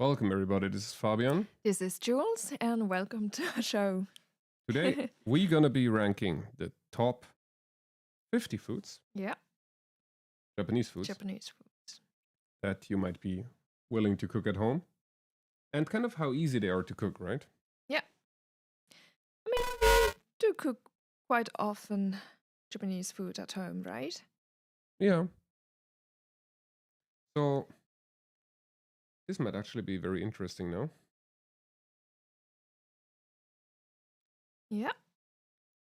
Welcome, everybody. This is Fabian. This is Jules, and welcome to our show. Today, we're going to be ranking the top 50 foods, Yeah, Japanese foods, Japanese foods. that you might be willing to cook at home, and kind of how easy they are to cook, right? Yeah. I mean, we do cook quite often Japanese food at home, right? Yeah. So, this might actually be very interesting now. Yeah.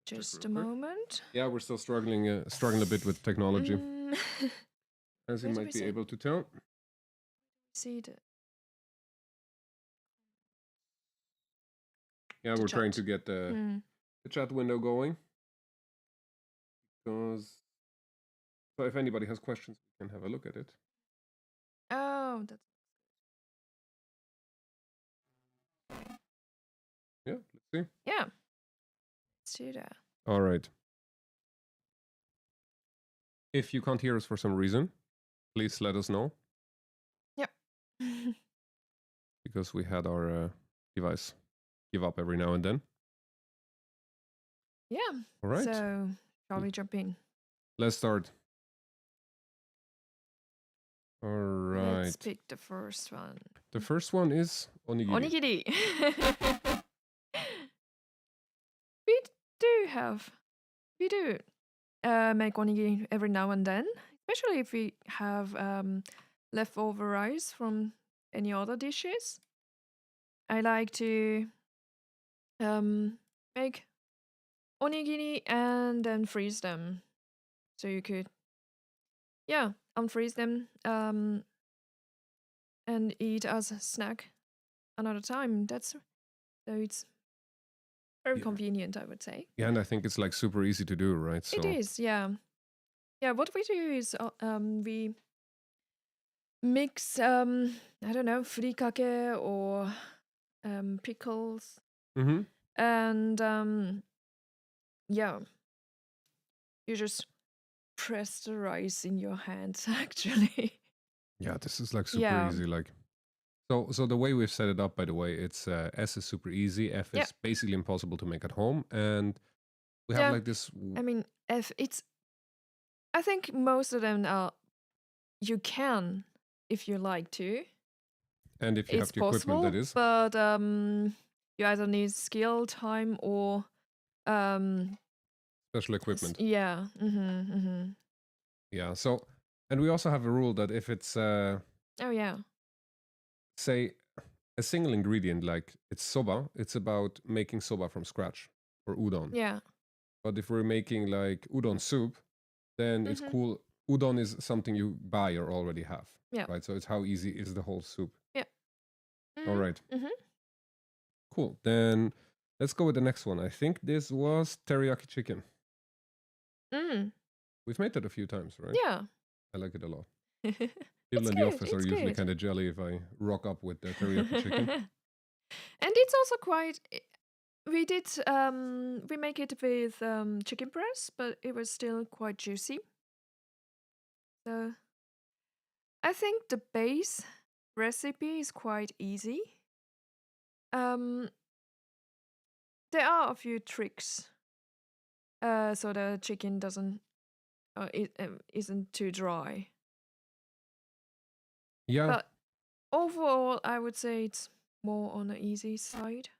Just a real quick. moment. Yeah, we're still struggling a bit with technology, as you Where do might we be see- able to tell. See the Yeah, the we're trying to chat. get the chat window going. So if anybody has questions, we can have a look at it. Oh, that's Yeah, let's see. yeah. Let's do that. All right. If you can't hear us for some reason, please let us know, Yep. because we had our device give up every now and then. Yeah. All right, So, shall we jump in? let's start. All right. Let's pick the first one. The first one is onigiri. Onigiri. we do make onigiri every now and then, especially if we have leftover rice from any other dishes. I like to make onigiri and then freeze them. So you could, unfreeze them and eat as a snack another time. So it's very Yeah. convenient, I would say. Yeah, and I think it's like super easy to do, right? So It is, yeah. Yeah, what we do is we mix I don't know, furikake or pickles Mm-hmm. and yeah, you just press the rice in your hands actually. Yeah, this is like super Yeah. easy. Like, so the way we've set it up, by the way, it's S is super easy, F Yeah. is basically impossible to make at home, and we Yeah. have like this. I mean, I think most of them are you can if you like to. And if you It's have the equipment, possible, that is. but you either need skill, time, or Special equipment. yeah. Yeah. So, and we also have a rule that if it's Oh yeah. say a single ingredient, like it's soba, it's about making soba from scratch, or udon. Yeah. But if we're making like udon soup, then it's cool. Udon is something you buy or already have. Yeah. Right. So it's how easy is the whole soup. Yeah. All right. Mhm. Cool. Then let's go with the next one. I think this was teriyaki chicken. Mm. We've made that a few times, right? Yeah. I like it a lot. It's People in the good, office are it's usually good. kind of jelly if I rock up with the teriyaki chicken. And it's also quite. We did. We make it with chicken breast, but it was still quite juicy. So, I think the base recipe is quite easy. There are a few tricks, so the chicken doesn't, isn't too dry. Yeah. But overall, I would say it's more on the easy side to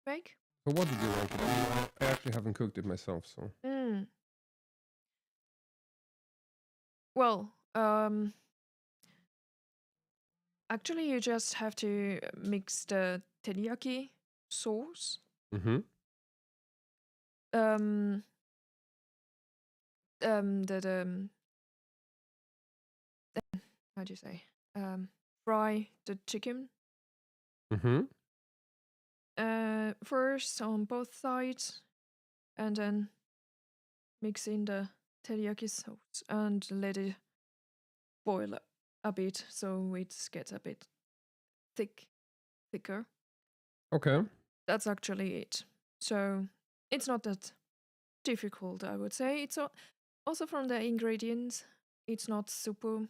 make. So what did you rank it? I actually haven't cooked it myself, so. Well, actually, you just have to mix the teriyaki sauce. Mm-hmm. How do you say? Fry the chicken Mm-hmm. first on both sides, and then mix in the teriyaki sauce and let it boil a bit so it gets a bit thicker. Okay. That's actually it. So it's not that difficult, I would say. It's also from the ingredients. It's not super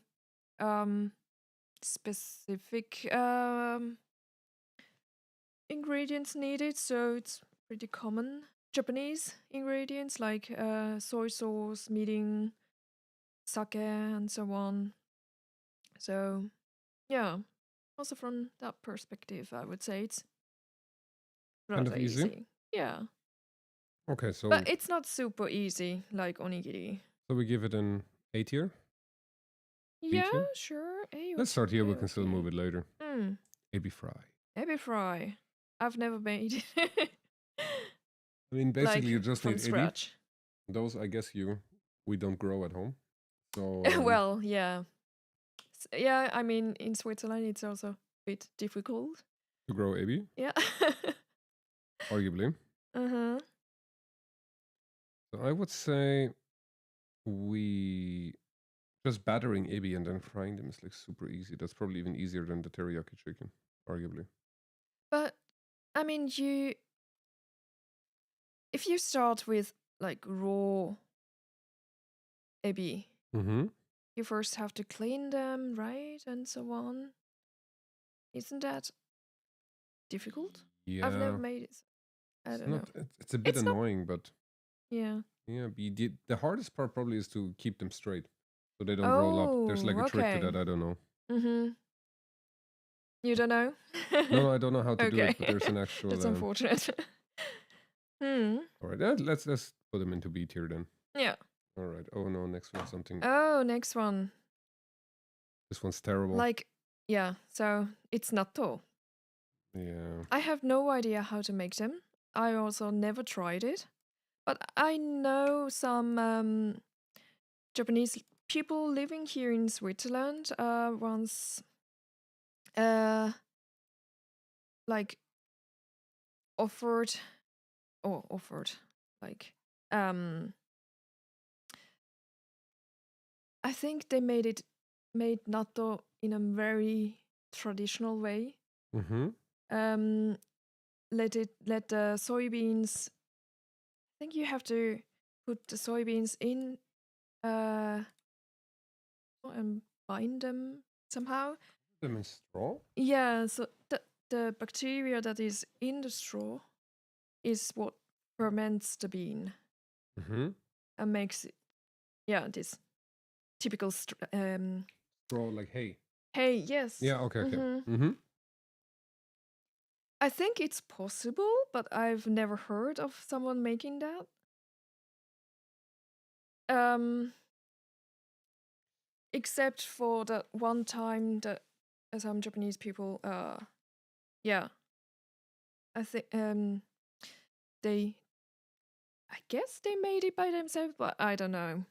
specific ingredients needed, so it's pretty common Japanese ingredients like soy sauce, mirin, sake, and so on. So yeah, also from that perspective, I would say it's Kind of rather easy. easy. Yeah, Okay, but so it's not super easy like onigiri. we give it an A tier, B Yeah, tier. sure. Let's start here. We Okay, can still move it later. Hmm. Ebi fry. Ebi fry. I've never made it. I mean, basically, you like just from need ebi. scratch. Those, I guess, we don't grow at home. So Well, yeah. Yeah, I mean, in Switzerland, it's also a bit difficult. to grow ebi, Yeah. arguably. Uh-huh. So I would say we just battering ebi and then frying them is like super easy. That's probably even easier than the teriyaki chicken, arguably. But I mean, if you start with like raw ebi, Mm-hmm. you first have to clean them, right? And so on. Isn't that difficult? I've Yeah, never made it. I it's don't know. not. It's a bit It's not. annoying, but Yeah. yeah. The hardest part probably is to keep them straight, so they don't roll up. There's like Oh, a trick to okay. that. I don't know. Mm-hmm. You don't know? No, I don't know how to do Okay. it, but there's an actual. That's unfortunate. Hmm. All right, let's put them into B tier then. Yeah. All right. Oh no, next one something. Oh, next one. This one's terrible. Like, yeah, so it's natto. Yeah. I have no idea how to make them. I also never tried it. But I know some Japanese people living here in Switzerland once like offered like I think they made natto in a very traditional way. Mm-hmm. Let the soybeans. I think you have to put the soybeans in and bind them somehow. Them in straw. Yeah, so the bacteria that is in the straw is what ferments the bean Mm-hmm. and makes it, this typical Straw like hay. hey, yes. Yeah. Okay. Okay. Mm-hmm. Mm-hmm. I think it's possible, but I've never heard of someone making that. Except for that one time that some Japanese people, yeah, I think I guess they made it by themselves, but I don't know.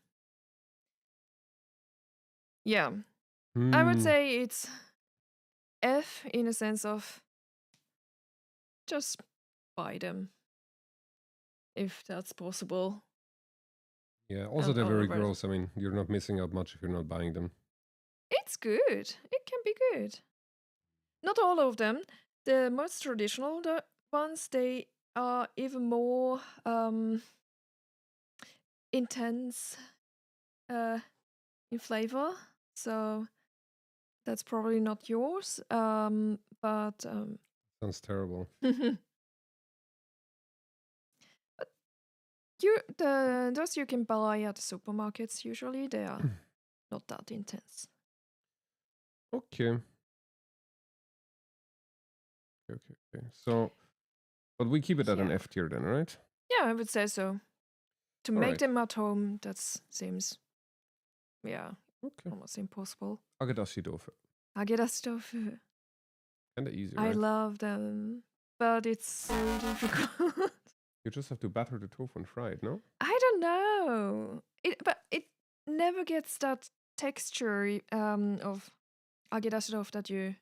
Yeah, I would say it's F in a sense of just buy them if that's possible. Yeah. Also, they're very gross. I mean, you're not missing out much if you're not buying them. It's good. It can be good. Not all of them. The most traditional ones, they are even more intense in flavor. So that's probably not yours. But Sounds terrible. those you can buy at the supermarkets usually, they are not that intense. Okay. Okay. So, but we keep it at an F tier then, right? Yeah, I would say so. To make them at home, that seems, almost impossible. Agedashi tofu. Agedashi tofu. Kinda easy, I right? love them, but it's so difficult. You just have to batter the tofu and fry it, no? I don't know. But it never gets that texture of agedashi tofu that you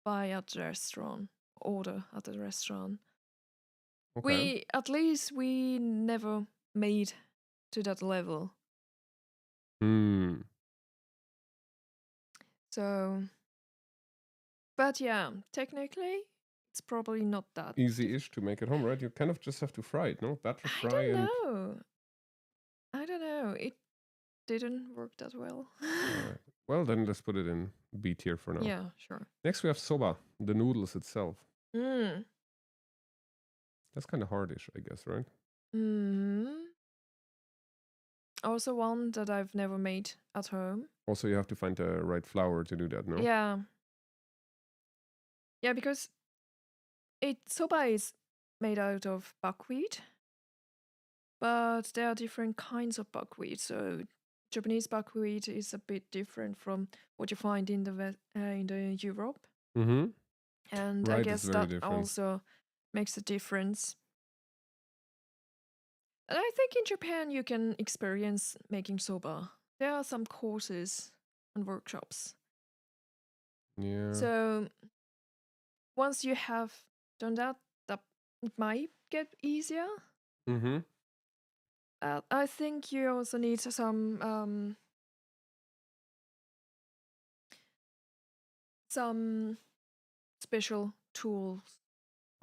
buy at the restaurant, order at the restaurant. Okay. We never made to that level. So, but yeah, technically, it's probably not that easy-ish to make at home, right? You kind of just have to fry it, no? Batter, fry, I don't know. It didn't work that well. Alright. Well, then let's put it in B tier for now. Yeah, sure. Next, we have soba, the noodles itself. Mm. That's kind of hardish, I guess, right? Mm. Also one that I've never made at home. Also, you have to find the right flour to do that, no? Yeah. Yeah, because soba is made out of buckwheat, but there are different kinds of buckwheat. So Japanese buckwheat is a bit different from what you find in the Europe, Mm-hmm. and I Right, it's guess very that different. also makes a difference. And I think in Japan you can experience making soba. There are some courses and workshops. Yeah. So once you have done that, that it might get easier. Mm-hmm. I think you also need some special tools.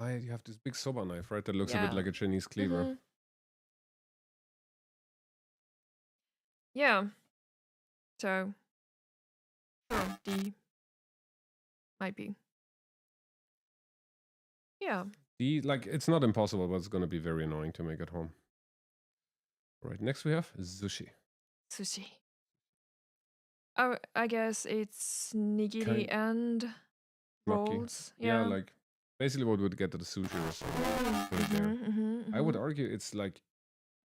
You have this big soba knife, right? That looks a bit Yeah. like a Chinese cleaver. Mhm. Yeah. So sure, D might be. Yeah. It's not impossible, but it's gonna be very annoying to make at home. All right, next we have sushi. Sushi. Oh, I guess it's nigiri Kind and Maki. rolls. Yeah, Yeah. like basically what would get to the sushi restaurant. Put it there. I would argue it's like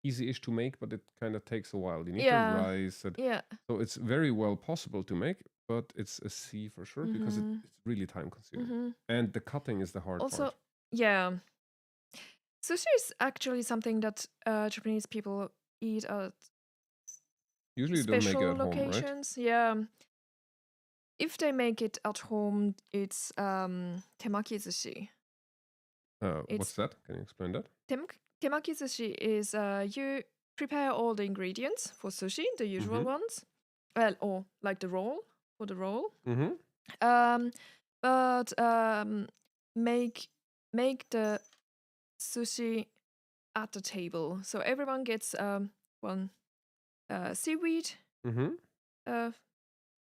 easy-ish to make, but it kind of takes a while. You need to Yeah. rice it. Yeah. So it's very well possible to make, but it's a C for sure because Mhm. it's really time consuming. Mhm. And the cutting is the hard Also, part. yeah. Sushi is actually something that Japanese people eat at Usually you don't make it special at home, right? locations. Yeah. If they make it at home, it's temaki sushi. What's It's that? Can you explain that? temaki sushi is you prepare all the ingredients for sushi, the usual Mm-hmm. ones. Well, or like the roll for the roll. Mm-hmm. But make the sushi at the table, so everyone gets one seaweed Mm-hmm.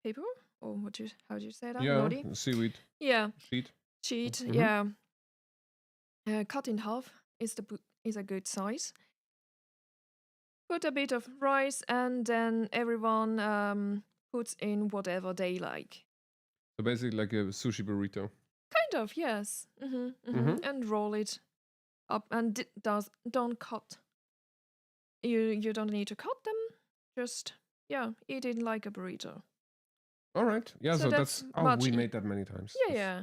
paper, or how do you say that? Yeah, Nori. seaweed Yeah, sheet. sheet. Mm-hmm. Yeah, cut in half is a good size. Put a bit of rice, and then everyone puts in whatever they like. So basically like a sushi burrito. Kind of, yes. And roll it up, and don't cut. You don't need to cut them. Just eat it like a burrito. All right. Yeah, so that's much we made that many times. Yeah.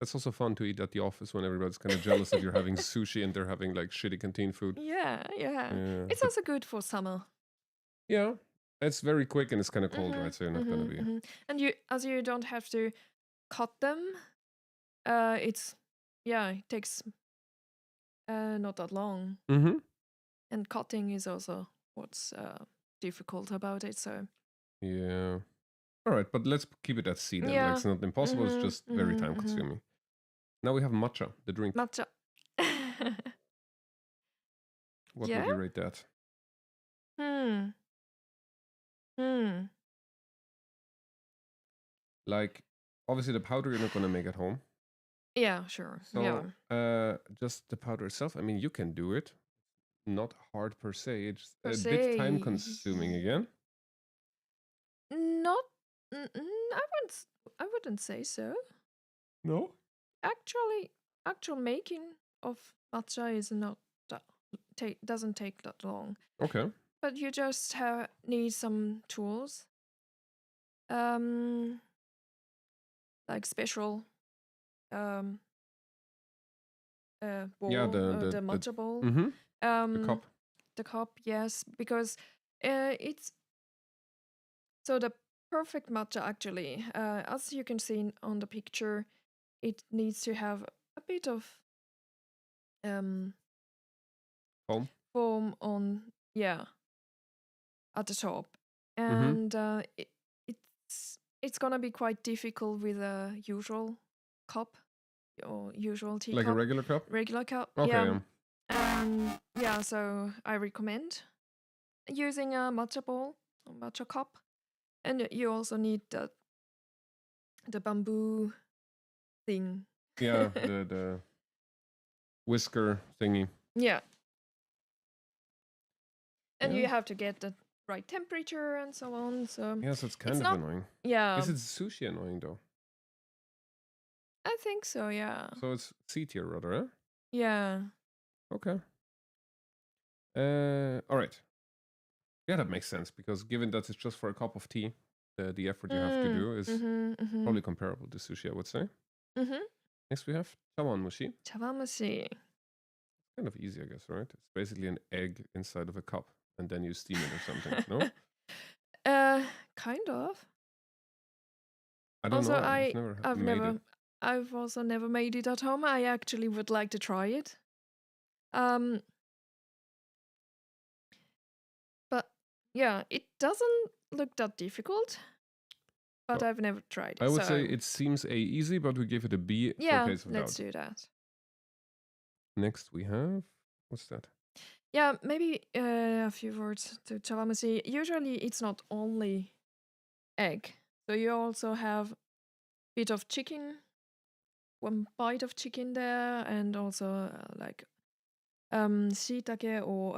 That's also fun to eat at the office when everybody's kind of jealous that you're having sushi and they're having like shitty canteen food. Yeah. Yeah. It's also good for summer. Yeah. It's very quick and it's kind of cold, right? So you're not gonna be. And you don't have to cut them. It takes not that long. Mm-hmm. And cutting is also what's difficult about it. So Yeah. All right, but let's keep it at C then. yeah. Like it's not impossible. It's just very time consuming. Now we have matcha, the drink. Matcha. What would you rate that? Like, obviously the powder you're not gonna make at home. Yeah, sure. So, just the powder itself. I mean, you can do it. Not hard per se. It's a bit time consuming again. Not. I wouldn't say so. No. Actual making of matcha is not that doesn't take that long. Okay. But you just need some tools. Like special bowl, the matcha bowl. Mm-hmm. The cup. The cup, yes, because it's so the perfect matcha actually. As you can see on the picture, it needs to have a bit of foam on at the top, and it's gonna be quite difficult with a usual cup or usual tea like cup. a regular cup. Okay. Yeah. So I recommend using a matcha bowl or matcha cup. And you also need the bamboo thing. Yeah, the whisker thingy. Yeah. And Yeah. you have to get the right temperature and so on. So Yeah, so it's it's kind of not. annoying. Yeah, Is it sushi annoying though? I think so. Yeah. So it's C tier rather, eh? Yeah. Okay. All right. Yeah, that makes sense because given that it's just for a cup of tea, the effort you have to Mm. do is Mm-hmm. probably comparable to sushi, I would say. Mm-hmm. Next we have chawanmushi. Chawanmushi. Kind of easy, I guess, right? It's basically an egg inside of a cup, and then you steam it or something. No, Kind of. I don't Also, know. I've never I've made it. never, I've also never made it at home. I actually would like to try it. Um, but yeah, it doesn't look that difficult. But So I've never tried I it. would say So it seems easy, but we give it a B for yeah, taste of let's doubt. do that. Next we have what's that? Yeah, maybe a few words to chawanmushi. Usually, it's not only egg. So you also have bit of chicken, one bite of chicken there, and also like shiitake or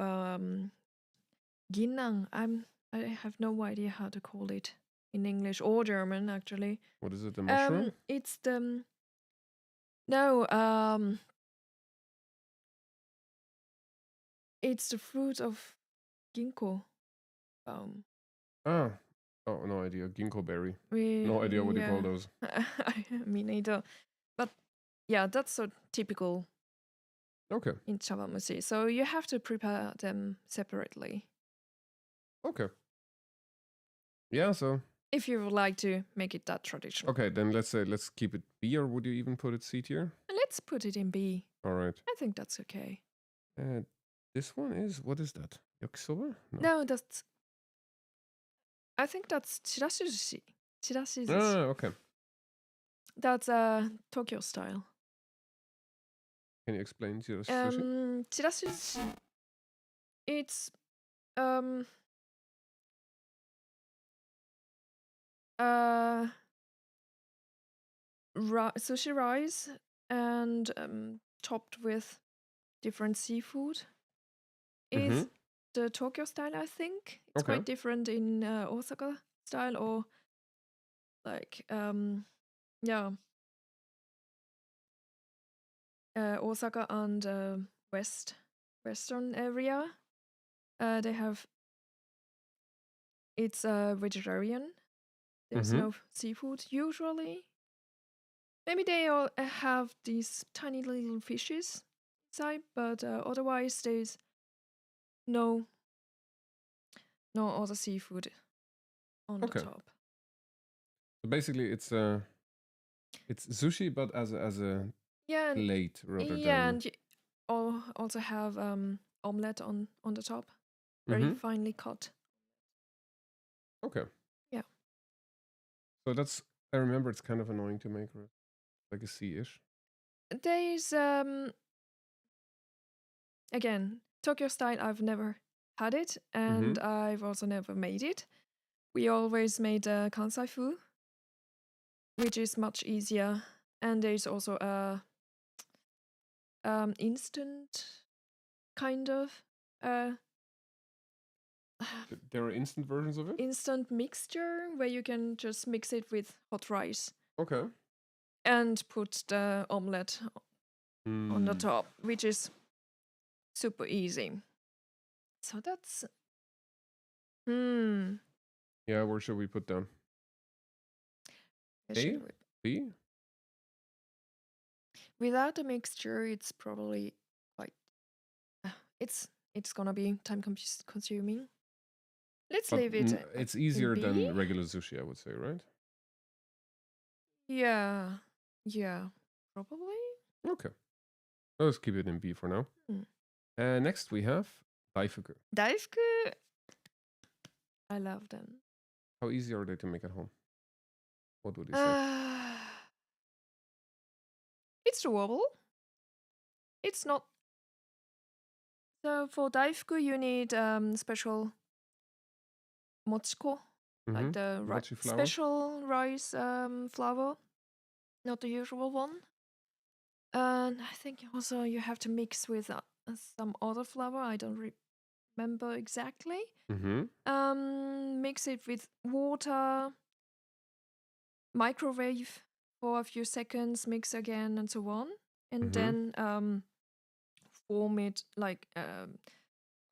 ginnan. I have no idea how to call it in English or German actually. What is it? The mushroom? It's the no it's the fruit of ginkgo. Ah, oh, no idea. Ginkgo berry. We No idea what you call yeah. those. Me neither. But yeah, that's so typical Okay. in chawanmushi. So you have to prepare them separately Okay. Yeah. So if you would like to make it that traditional. okay, then let's keep it B, or would you even put it C tier? Let's put it in B. All right. I think that's okay. This one is what is that? Yakisoba? No. No, that's. I think that's chirashi sushi. Chirashi sushi. Ah, okay. That's Tokyo style. Can you explain chirashi sushi? Chirashi sushi. It's sushi rice and topped with different seafood. Is the Tokyo style, I think. It's Okay. quite different in Osaka style or like yeah. Osaka and western area. They have it's vegetarian. There's no seafood usually. Maybe they all have these tiny little fishes inside, but otherwise there's no other seafood on Okay. the top. So basically, it's sushi, but as a Yeah, plate rather yeah, than. and you also have omelette on the top, very finely cut. Okay. Yeah. So that's. I remember it's kind of annoying to make, right? Like a C-ish. There's again Tokyo style. I've never had it, and I've also never made it. We always made Kansai fu, which is much easier, and there's also a instant kind of There are instant versions of it. instant mixture where you can just mix it with hot rice Okay. and put the omelette on the top, which is super easy. So that's Yeah, where should we put down? where A? should we- B? Without the mixture, it's probably quite. It's gonna be time consuming. Let's But leave it. it's easier B? than regular sushi, I would say, right? Yeah, probably. Okay. Let's keep it in B for now. Next we have daifuku. Daifuku. I love them. How easy are they to make at home? What would you say? It's doable. It's not. So for daifuku, you need special mochiko like Mm-hmm. the Mochi flour. special rice flour, not the usual one. And I think also you have to mix with some other flour. I don't remember exactly. Mm-hmm. Mix it with water, microwave for a few seconds, mix again, and so on, and Mm-hmm. then form it like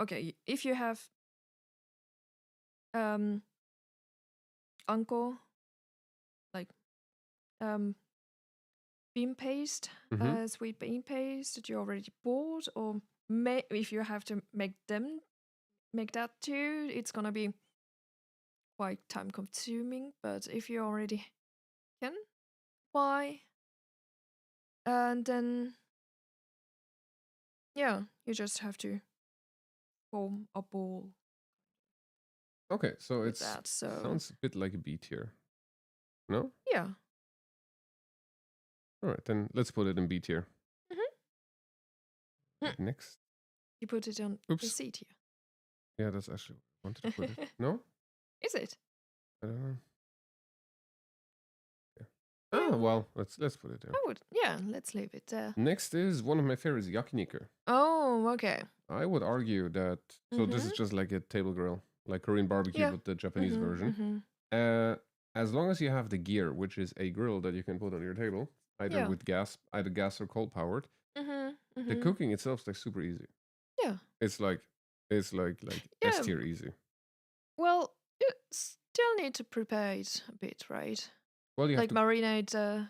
okay. If you have um uncle like um bean paste, Mm-hmm. sweet bean paste that you already bought, or if you have to make that too, it's gonna be quite time consuming. But if you already can buy, and then yeah, you just have to form a ball Okay, so with it's that. So sounds a bit like a B tier. No? yeah. All right, then let's put it in B tier. Hmm. Right, next. You put it on in Oops. C tier. Yeah, that's actually where I wanted to put it. No? Is it? I don't know. Yeah. Yeah, Ah, well, let's put it there. I would. Yeah, let's leave it there. Next is one of my favorites, yakiniku. Oh, okay. I would argue that so this is just like a table grill, like Korean barbecue, Yeah. but the Japanese version. Mm-hmm. As long as you have the gear, which is a grill that you can put on your table, Yeah. either gas or coal powered, Mm-hmm. the Mm-hmm. cooking itself is like super easy. Yeah. It's like S Yeah. tier easy. Well, you still need to prepare it a bit, right? Well, you have Like to marinate,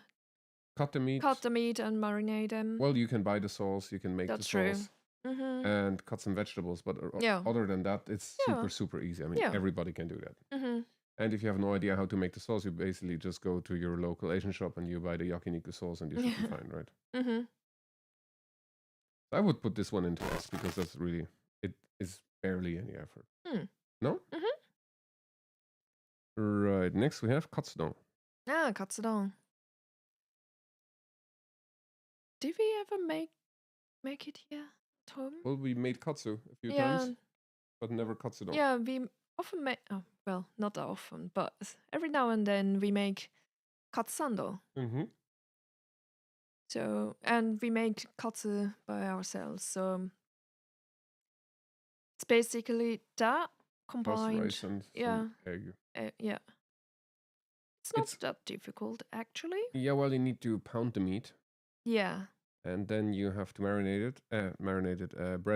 cut the meat. cut the meat and marinate them. Well, you can buy the sauce, you can make the That's true. sauce, Mm-hmm. and cut some vegetables. But Yeah. other than that, it's Yeah. super easy. I mean, Yeah. everybody can do that. Mm-hmm. And if you have no idea how to make the sauce, you basically just go to your local Asian shop and you buy the yakiniku sauce, and you should be fine, right? Mm-hmm. I would put this one into S because that's really it is barely any effort. Mm. No? Mm-hmm. Right. Next we have katsudon. Ah, katsudon. Did we ever make it here at home? Well, we made katsu a few Yeah. times, but never katsudon. Yeah, we often make. Oh, well, not that often, but every now and then we make katsando. Mm-hmm. So, and we make katsu by ourselves. So it's basically that Plus combined. rice and Yeah. some egg. Yeah. It's not It's that difficult, actually. yeah. Well, you need to pound the meat, Yeah. and then you have to bread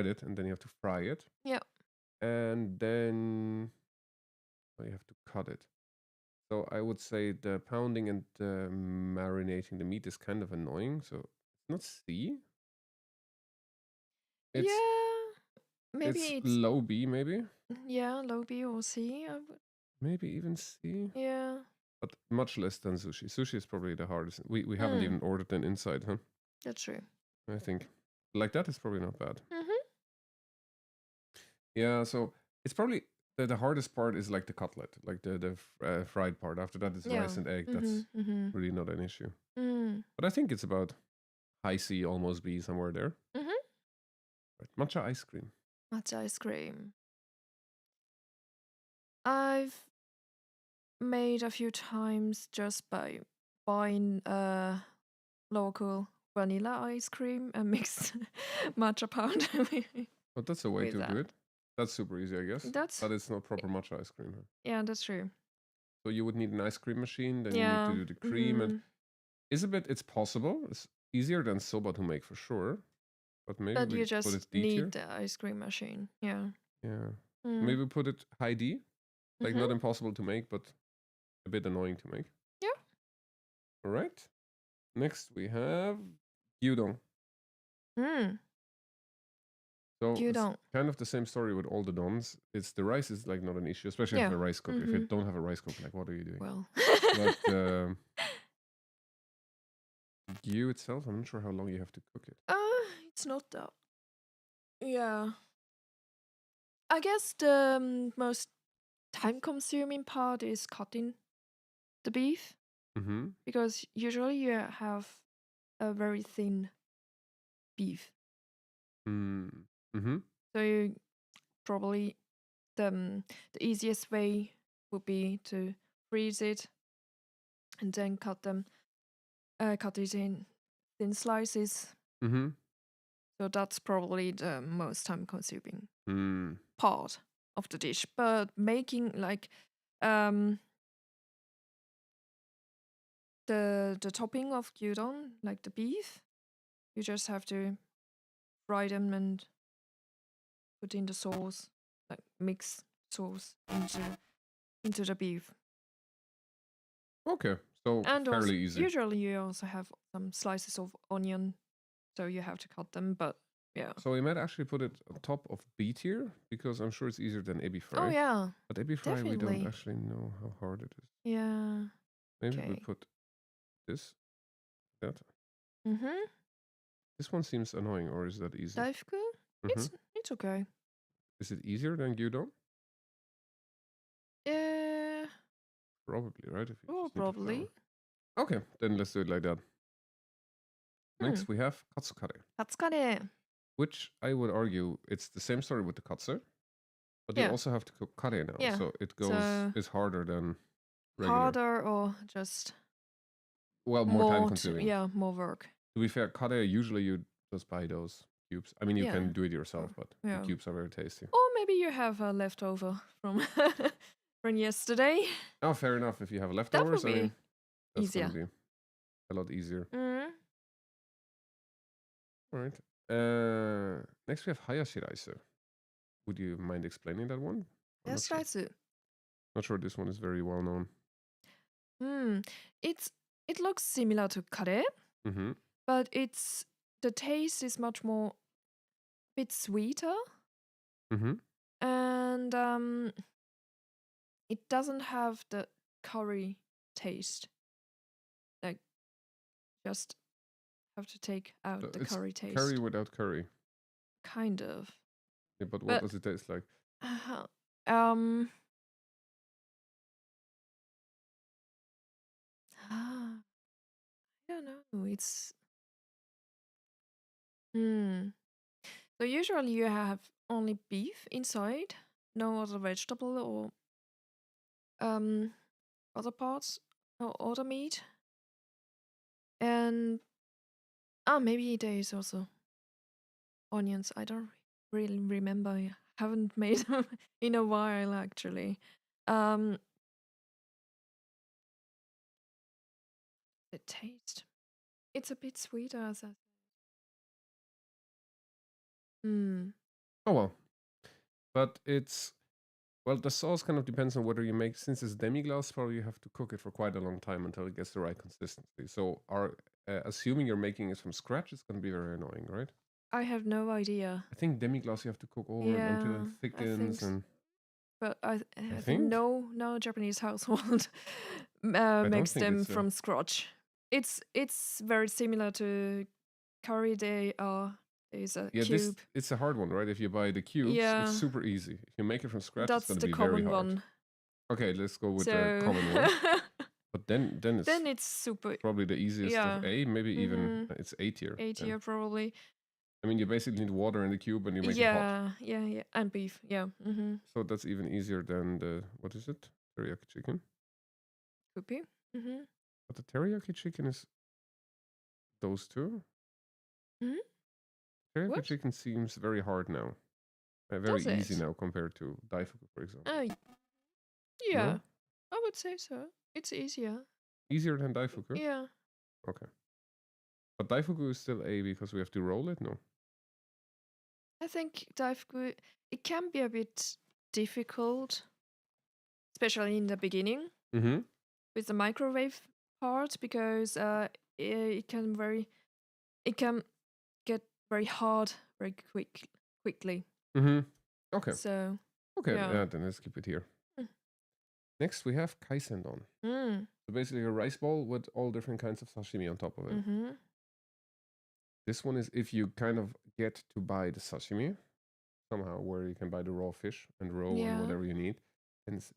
it, and then you have to fry it. Yeah. And then you have to cut it. So I would say the pounding and marinating the meat is kind of annoying. So it's not C. It's Yeah. Maybe it's it's low B, maybe low B or C. maybe even C, Yeah. but much less than sushi. Sushi is probably the hardest. We haven't even ordered an inside, huh? That's true. I think like that is probably not bad. Mm-hmm. Yeah, so it's probably the hardest part is like the cutlet, like the fried part. After that is rice and egg. That's really not an issue. But I think it's about high C, almost B, somewhere there. Mm-hmm. Right. Matcha ice cream. Matcha ice cream. I've made a few times just by buying local vanilla ice cream and mix matcha powder with But that's a way with to that. do it. That's super easy, I guess. That's But it's not proper matcha ice cream. Huh? yeah, that's true. So you would need an ice cream machine, then you Yeah. need to do the cream, and it's possible. It's easier than soba to make for sure. But maybe But we you put it just D tier. need the ice cream machine. Yeah. Yeah. Mm. Maybe put it high D. Like Mhm. not impossible to make, but a bit annoying to make. Yeah. All right. Next we have gyudon. Mm. So it's Gyudon. kind of the same story with all the dons. It's the rice is like not an issue, especially if Yeah. you have a rice cooker. If you don't have a rice cooker, like what are you doing? Well. But gyu itself, I'm not sure how long you have to cook it. It's not that. Yeah. I guess the most time-consuming part is cutting the beef Mm-hmm. because usually you have a very thin beef. Mm-hmm. So you probably the easiest way would be to freeze it and then cut it in thin slices. Mm-hmm. So that's probably the most time-consuming Mm. part of the dish. But making like the topping of gyudon, like the beef, you just have to fry them and put in the sauce, like mix sauce into the beef. Okay, so And also, fairly easy. usually you also have some slices of onion, so you have to cut them. But yeah. So we might actually put it on top of B tier because I'm sure it's easier than ebi fry. Oh yeah, But ebi fry, we definitely. don't actually know how hard it is. Yeah. Maybe we Okay. put this, that. Mm-hmm. This one seems annoying, or is that easy? Daifuku? It's okay. Is it easier than gyudon? Probably, right? If you Oh, just need the probably. flour. Okay, then let's do it like that. Next, we have katsukare, Katsukare. which I would argue it's the same story with the katsu, but you Yeah. also have to cook kare now, Yeah. so it goes So is harder than regular. harder or just Well, more time consuming. Yeah, more work. To be fair, kare usually you just buy those cubes. I mean, you Yeah. can do it yourself, but the Yeah. cubes are very tasty. Or maybe you have a leftover from from yesterday. Oh, fair enough. If you have That leftovers, would I be mean, that's easier. gonna be a lot easier. Mm. All right. Next we have hayashi rice. Would you mind explaining that one? I'm Yes, not sure. Not sure this one is very well known. It looks similar to kare, Mm-hmm. but the taste is much more bit sweeter, Mm-hmm. and it doesn't have the curry taste. Like, just have to take out the It's curry taste. curry without curry. Kind of. Yeah, but what does it taste like? I don't know. It's So usually you have only beef inside, no other vegetable or other parts or other meat. And maybe there is also onions. I don't really remember. I haven't made them in a while actually. The taste. It's a bit sweeter as I said. Oh well. But the sauce kind of depends on whether you make, since it's demi-glace, probably you have to cook it for quite a long time until it gets the right consistency. So assuming you're making it from scratch, it's going to be very annoying, right? I have no idea. I think demi-glace you have to cook over it until it thickens But I think no Japanese household makes them from scratch. It's very similar to curry. There's a cube. It's a hard one, right? If you buy the cubes, it's super easy. If you make it from scratch, it's going to be very hard. That's the common one. Okay, let's go with the common one. But then it's super probably the easiest of A. Maybe even it's A tier. A tier probably. I mean, you basically need water in the cube and you make it hot. Yeah, and beef. Yeah. Mm-hmm. So that's even easier than the, what is it? Teriyaki chicken. Could be. Mm-hmm. But the teriyaki chicken is those two. Mm-hmm. Teriyaki chicken seems very hard now. Very easy now compared to daifuku, for example. Yeah, no? I would say so. It's easier. Easier than daifuku? Yeah. Okay. But daifuku is still A because we have to roll it? No. I think daifuku, it can be a bit difficult, especially in the beginning with the microwave part, because it can get very hard very quickly. Okay. So yeah, then let's keep it here. Next we have kaisendon. So basically a rice ball with all different kinds of sashimi on top of it. This one is if you kind of get to buy the sashimi somehow, where you can buy the raw fish and roll and whatever you need, and it's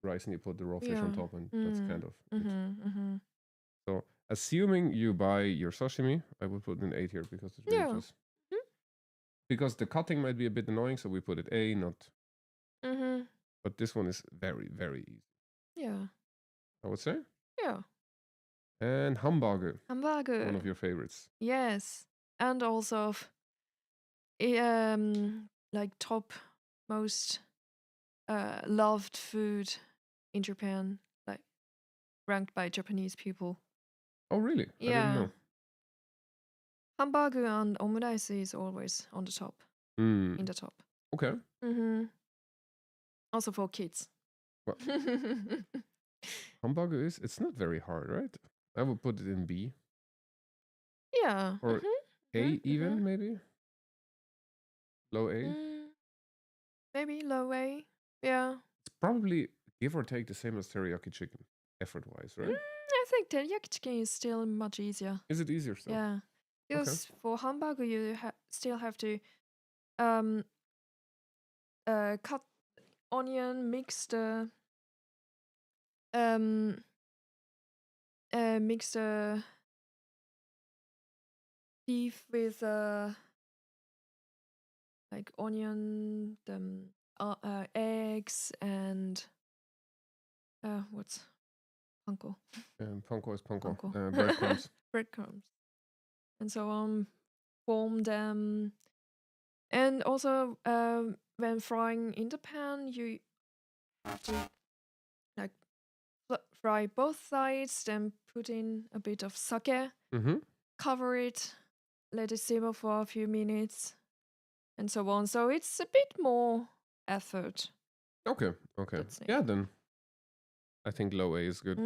rice and you put the raw fish on top, and that's kind of it. So assuming you buy your sashimi, I would put it in A tier because it's really just because the cutting might be a bit annoying, so we put it A, not. But this one is very, very easy, Yeah. I would say. Yeah. And hamburger, one Hamburger. of your favorites. Yes. And also like top most loved food in Japan, like ranked by Japanese people. Oh, really? I didn't Yeah. know. Hamburger and omurice is always on the top, Mm, in the top. okay. Also for kids. Well, hamburger it's not very hard, right? I would put it in B Yeah. or A even, maybe? Low A? Maybe low A. Yeah. It's probably, give or take, the same as teriyaki chicken, effort-wise, right? I think teriyaki chicken is still much easier. Is it easier still? Yeah. Because for hamburger, you still have to cut onion, mix the beef with like onion, eggs, and what's panko? Panko is panko. Panko. Breadcrumbs. Breadcrumbs. And so on. Form them. And also, when frying in the pan, you have to like fry both sides, then put in a bit of sake, cover it, let it simmer for a few minutes, and so on. So it's a bit more effort. Okay. Yeah, then I think low A is good.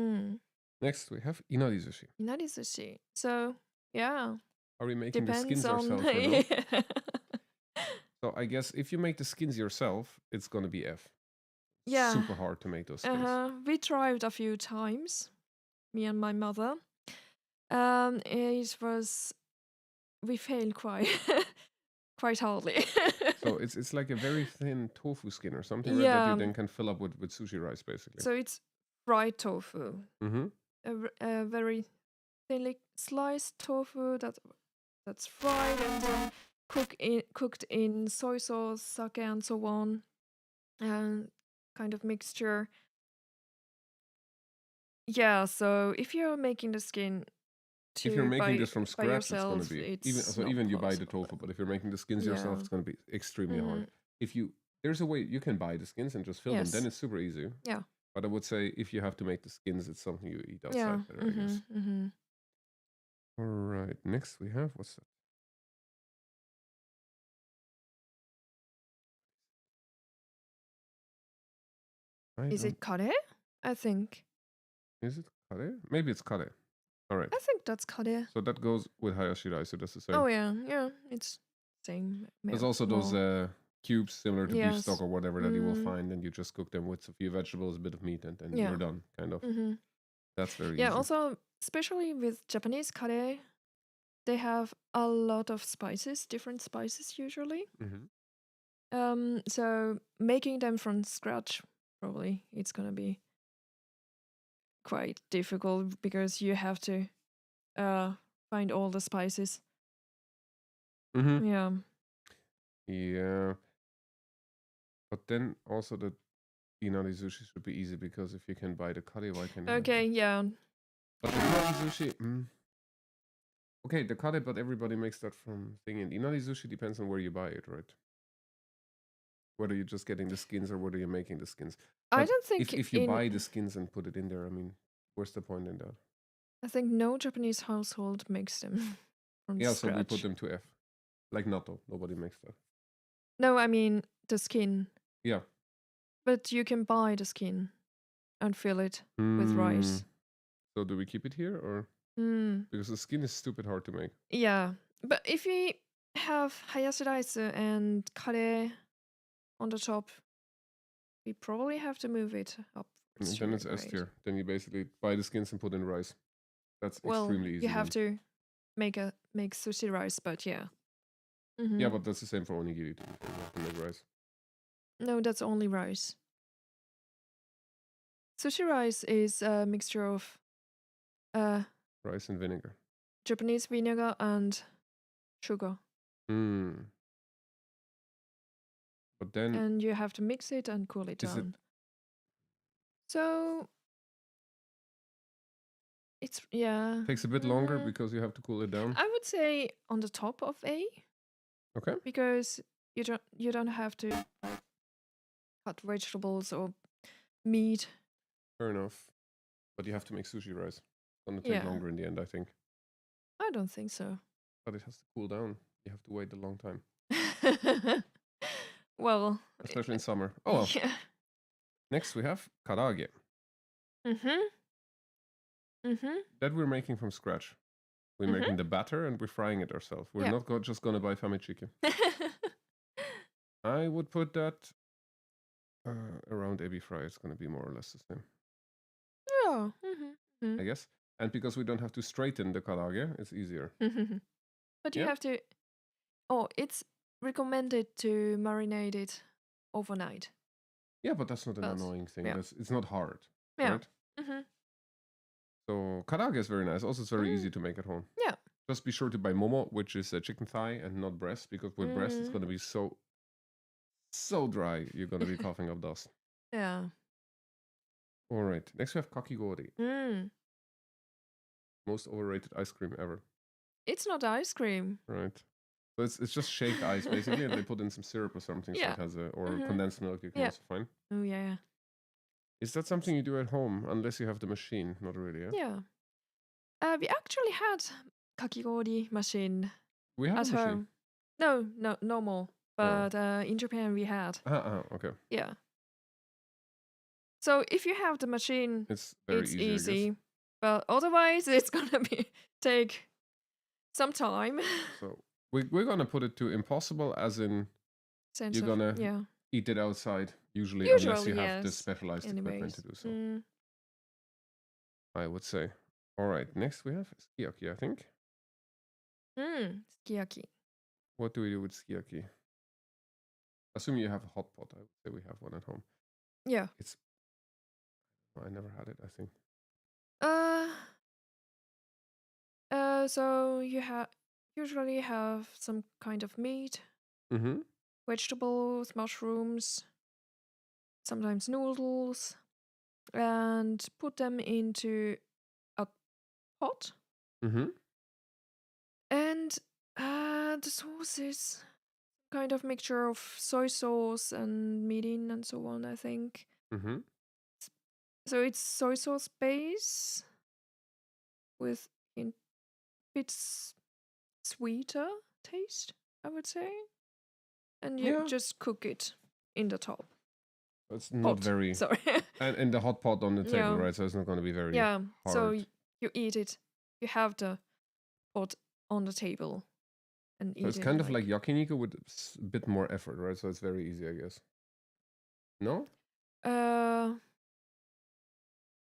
Next, we have inari sushi. Inari sushi. So, yeah. Are we making the skins Depends on ourselves or no? So I guess if you make the skins yourself, it's gonna be F. Yeah. Super hard to make those skins. We tried a few times, me and my mother. We failed quite hardly. So it's like a very thin tofu skin or something, right? That you then can fill up with sushi rice, basically. So it's fried tofu. A very thinly sliced tofu that's fried and then cooked in soy sauce, sake, and so on, and kind of mixture. Yeah, so if you're making the skin, if you're making this from scratch, yourself, it's gonna be even you buy the tofu, but if you're making the skins yourself, it's gonna be extremely hard. If there's a way you can buy the skins and just fill them, then it's super easy. Yeah. But I would say if you have to make the skins, it's something you eat outside better, I guess. All right, next we have, what's that? Is it kare? I think. Is it kare? Maybe it's kare. All right. I think that's kare. So that goes with hayashi rice, so that's the same. Oh yeah, it's same. There's also those cubes similar to beef stock or whatever that you will find, and you just cook them with a few vegetables, a bit of meat, and then you're done, kind of. That's very easy. Yeah, also, especially with Japanese kare, they have a lot of spices, different spices usually. So making them from scratch, probably it's gonna be quite difficult because you have to find all the spices. Yeah. Yeah. But then also the inari sushi should be easy because if you can buy the kare, why can't you? Okay, yeah. But the inari sushi, okay, the kare, but everybody makes that from thing. And inari sushi depends on where you buy it, right? Whether you're just getting the skins or whether you're making the skins. But I don't think if you buy the skins and put it in there, I mean, where's the point in that? I think no Japanese household makes them from scratch. So we put them to F. Like natto, nobody makes that. No, I mean the skin. Yeah. But you can buy the skin and fill it with rice. So do we keep it here or? Because the skin is stupid hard to make. Yeah, but if we have hayashi rice and kare on the top, we probably have to move it up. Then it's S tier. Then you basically buy the skins and put in rice. That's extremely easy. You have to make sushi rice, but yeah. Yeah, but that's the same for onigiri too. You have to make rice. No, that's only rice. Sushi rice is a mixture of rice and vinegar. Japanese vinegar and sugar. But then and you have to mix it and cool it down. So it's yeah. Takes a bit longer because you have to cool it down. I would say on the top of A Okay. because you don't have to like cut vegetables or meat. Fair enough. But you have to make sushi rice. It's gonna take Yeah, longer in the end, I think. I don't think so. But it has to cool down. You have to wait a long time, Well, especially in summer. Oh well. yeah. Next we have karage. Mhm. Mhm. That we're making from scratch. We're Mhm. making the batter and we're frying it ourselves. We're Yeah. not just gonna buy famichiki. I would put that around ebi fry. It's gonna be more or less the same, Yeah. Mhm. I Mhm. guess. And because we don't have to straighten the karage, it's easier. But you Yeah. have to. Oh, it's recommended to marinate it overnight. Yeah, but that's not an But annoying thing. yeah. It's not hard, Yeah. right? Mhm. So karage is very nice. Also, it's very easy to make at home. Yeah. Just be sure to buy momo, which is a chicken thigh and not breast, because with breast it's gonna be so dry. You're gonna be coughing up dust. Yeah. All right. Next we have kakigori, most overrated ice cream ever. It's not ice cream. Right. So it's just shaked ice basically, and they put in some syrup or something, so Yeah. it has condensed milk. You can Yeah. also find. Oh yeah. Is that something you do at home? Unless you have the machine, not really. Yeah. Yeah. We actually had kakigori machine We have at a machine. home. No, no more. But in Japan we had. Okay. Yeah. So if you have the machine, It's very it's easy. I guess. easy. But otherwise, it's gonna take some time. So we're gonna put it to impossible, as in Sense you're of gonna yeah. eat it outside usually unless you Usually have the yes. specialized equipment Anyways. to do so. I would say. All right. Next we have sukiyaki. I think. Sukiyaki. What do we do with sukiyaki? Assuming you have a hot pot, I would say we have one at home. Yeah. I never had it, I think. So you usually have some kind of meat, Mm-hmm. vegetables, mushrooms, sometimes noodles, and put them into a pot. Mm-hmm. And the sauce is kind of mixture of soy sauce and mirin and so on, I think. Mm-hmm. So it's soy sauce base with a bit sweeter taste, I would say. And you just cook it in the top. It's not Pot. very. Sorry. And in the hot pot on the table, Yeah. right? So it's not going to be very Yeah. hard. So you eat it. You have the pot on the table and eat So it's it. kind of like yakiniku with a bit more effort, right? So it's very easy, I guess. No? Or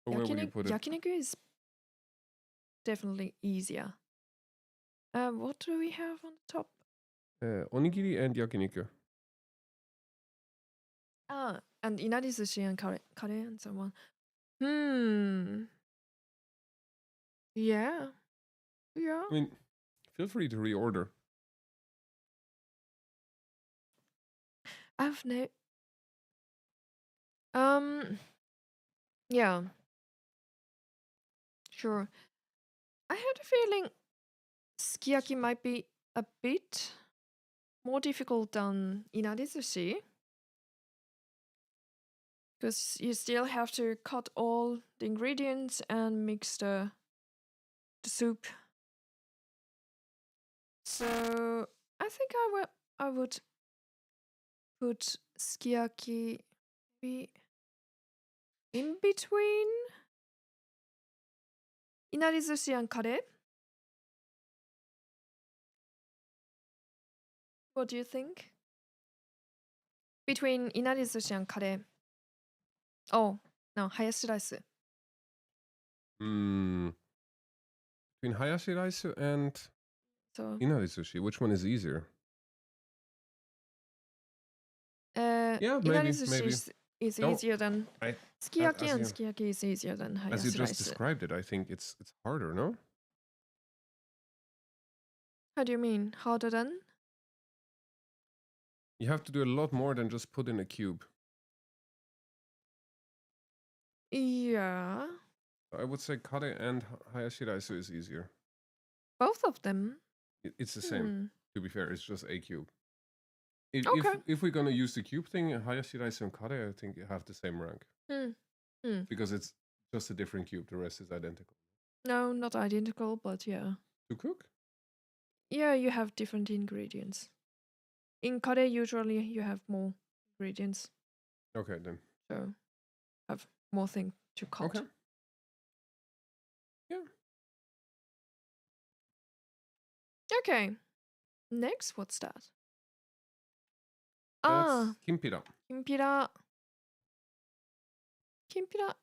where would you put it? Yakiniku is definitely easier. What do we have on the top? Onigiri and yakiniku. And inari sushi and kare and so on. Yeah. Yeah. I mean, feel free to reorder. I've no. Yeah. Sure. I had a feeling sukiyaki might be a bit more difficult than inari sushi. Because you still have to cut all the ingredients and mix the soup. So I think I would put sukiyaki maybe in between inari sushi and kare. What do you think? Between inari sushi and kare. Oh, no, hayashi rice. Between hayashi rice and So inari sushi, which one is easier? yeah, inari sushi is easier than sukiyaki, and sukiyaki is easier than hayashi rice. As you just described it, I think it's harder, no? How do you mean? Harder than? You have to do a lot more than just put in a cube. Yeah. I would say kare and hayashi raisu is easier. Both of them. It's the same. Hmm. To be fair, it's just a cube. Okay. If we're gonna use the cube thing, hayashi raisu and kare, I think have the same rank because it's just a different cube. The rest is identical. No, not identical, but yeah. To cook? Yeah, you have different ingredients. In kare, usually you have more ingredients, Okay then. so have more things to cut. Okay. Yeah. Okay. Next, what's that? That's kimpira. Kimpira. Kimpira.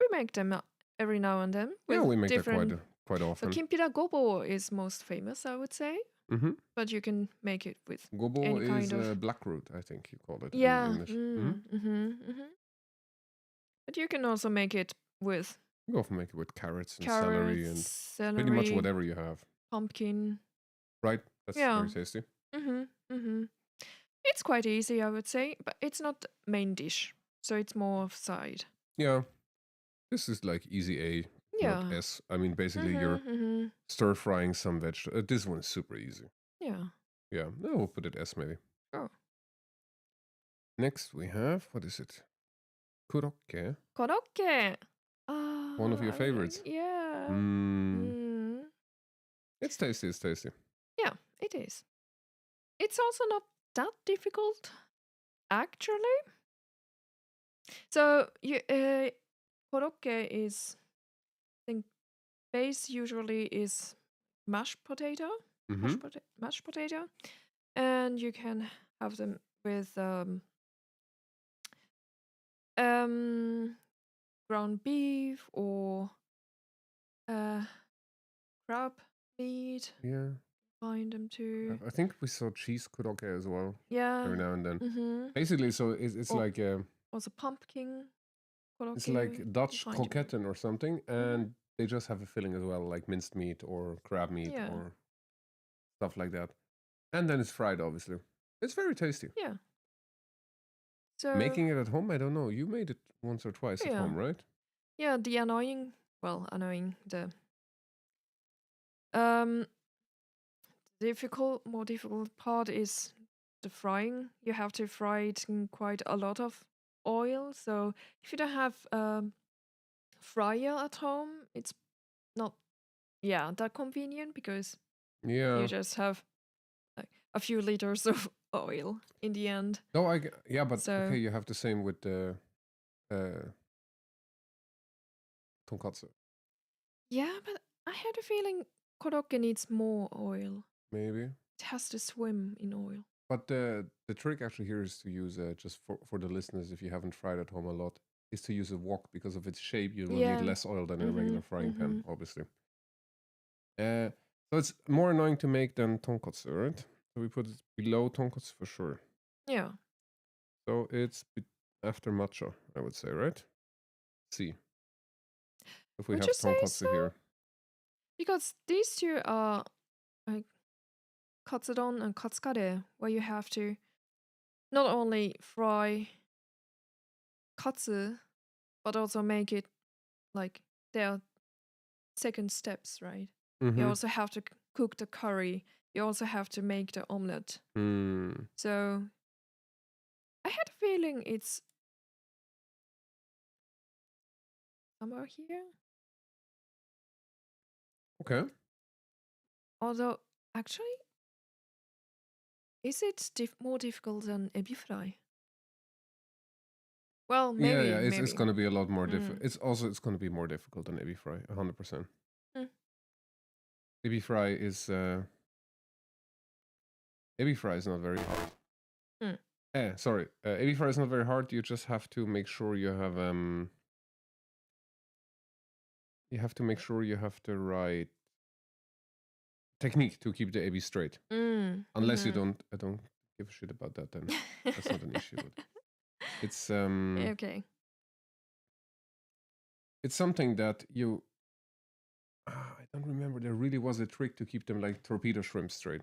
We make them every now and then. Yeah, we make different... that quite often. So kimpira gobo is most famous, I would say. Mm-hmm. But you can make it with gobo any kind is of... black root, I think you call it yeah. in English. But you can also make it with... You can often make it with carrots and celery and pretty much whatever you have. Pumpkin. Right, that's very tasty. It's quite easy, I would say, but it's not main dish, so it's more of side. Yeah, this is like easy A, not S. I mean, basically you're stir frying some vegetable. This one is super easy. Yeah. Yeah, no, we'll put it S maybe. Oh. Next we have, what is it? Korokke. Korokke. One of your favorites. Yeah. It's tasty, it's tasty. Yeah, it is. It's also not that difficult, actually. So, korokke is, I think, base usually is mashed potato. Mashed potato. And you can have them with ground beef or crab meat. Yeah. Find them too. I think we saw cheese korokke as well. Yeah. Every now and then. Basically, so it's like also pumpkin korokke. It's like Dutch kroketten or something, and they just have a filling as well, like minced meat or crab meat or stuff like that. And then it's fried, obviously. It's very tasty. Yeah. So making it at home, I don't know. You made it once or twice at home, right? Yeah, the more difficult part is the frying. You have to fry it in quite a lot of oil. So if you don't have fryer at home, it's not that convenient because you just have like a few liters of oil in the end. No, but okay, you have the same with the tonkatsu. Yeah, but I had a feeling korokke needs more oil. Maybe. It has to swim in oil. But the trick actually here is to use, just for the listeners, if you haven't fried at home a lot, is to use a wok because of its shape. You will need less oil than a regular frying pan, obviously. So it's more annoying to make than tonkatsu, right? So we put it below tonkatsu for sure. Yeah. So it's after matcha, I would say, right? See. If we have tonkatsu here. Because these two are like katsudon and katsukare, where you have to not only fry katsu, but also make it like there are second steps, right? You also have to cook the curry. You also have to make the omelette. So I had a feeling it's somewhere here. Okay. Although, actually, is it more difficult than ebi fry? Well, maybe. Yeah, it's going to be a lot more difficult. It's going to be more difficult than ebi fry, 100%. Ebi fry is not very hard. Sorry, ebi fry is not very hard. You just have to make sure you have the right technique to keep the ebi straight. Unless you don't, I don't give a shit about that. Then that's not an issue. But it's okay. It's something that you. I don't remember. There really was a trick to keep them like torpedo shrimp straight.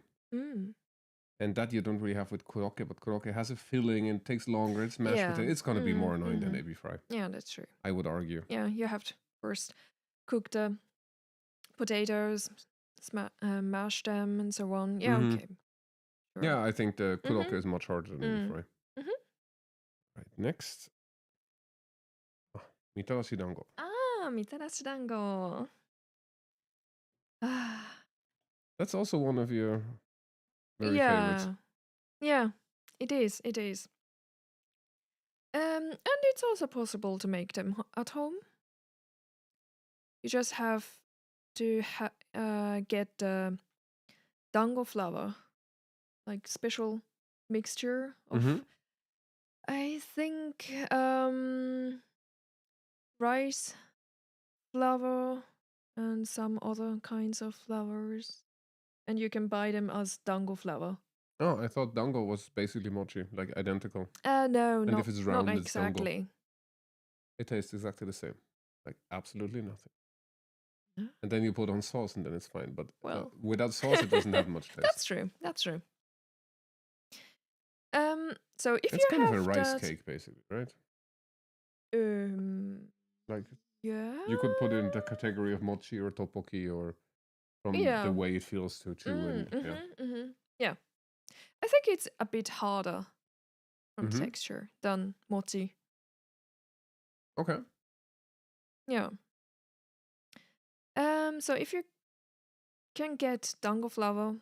And that you don't really have with korokke, but korokke has a filling and takes longer. It's mashed Yeah. potato. It's going to be more annoying than ebi fry, Yeah, that's true. I would argue. Yeah, you have to first cook the potatoes, mash them, and so on. Yeah, Mhm. okay. Sure. Yeah, I think the korokke is much harder than ebi fry. Right, next. Mitarashi dango. Ah, mitarashi dango. Ah, That's also one of your very favorites. yeah. Yeah, it is. It is. And it's also possible to make them at home. You just have to get the dango flour, like special mixture of, Mhm. I think, rice flour and some other kinds of flours, and you can buy them as dango flour. Oh, I thought dango was basically mochi, like identical. No, And if it's not round, it's dango. exactly. It tastes exactly the same. Like absolutely nothing. Huh? And then you put on sauce and then it's fine. But Well, without sauce, it doesn't have much taste. that's true. That's true. So if It's you kind of have a rice that, cake, basically, right? Like yeah, you could put it in the category of mochi or tteokbokki or from yeah, the way it feels to chew and yeah. yeah. I think it's a bit harder from Mhm. texture than mochi. Okay. Yeah. So if you can get dango flour,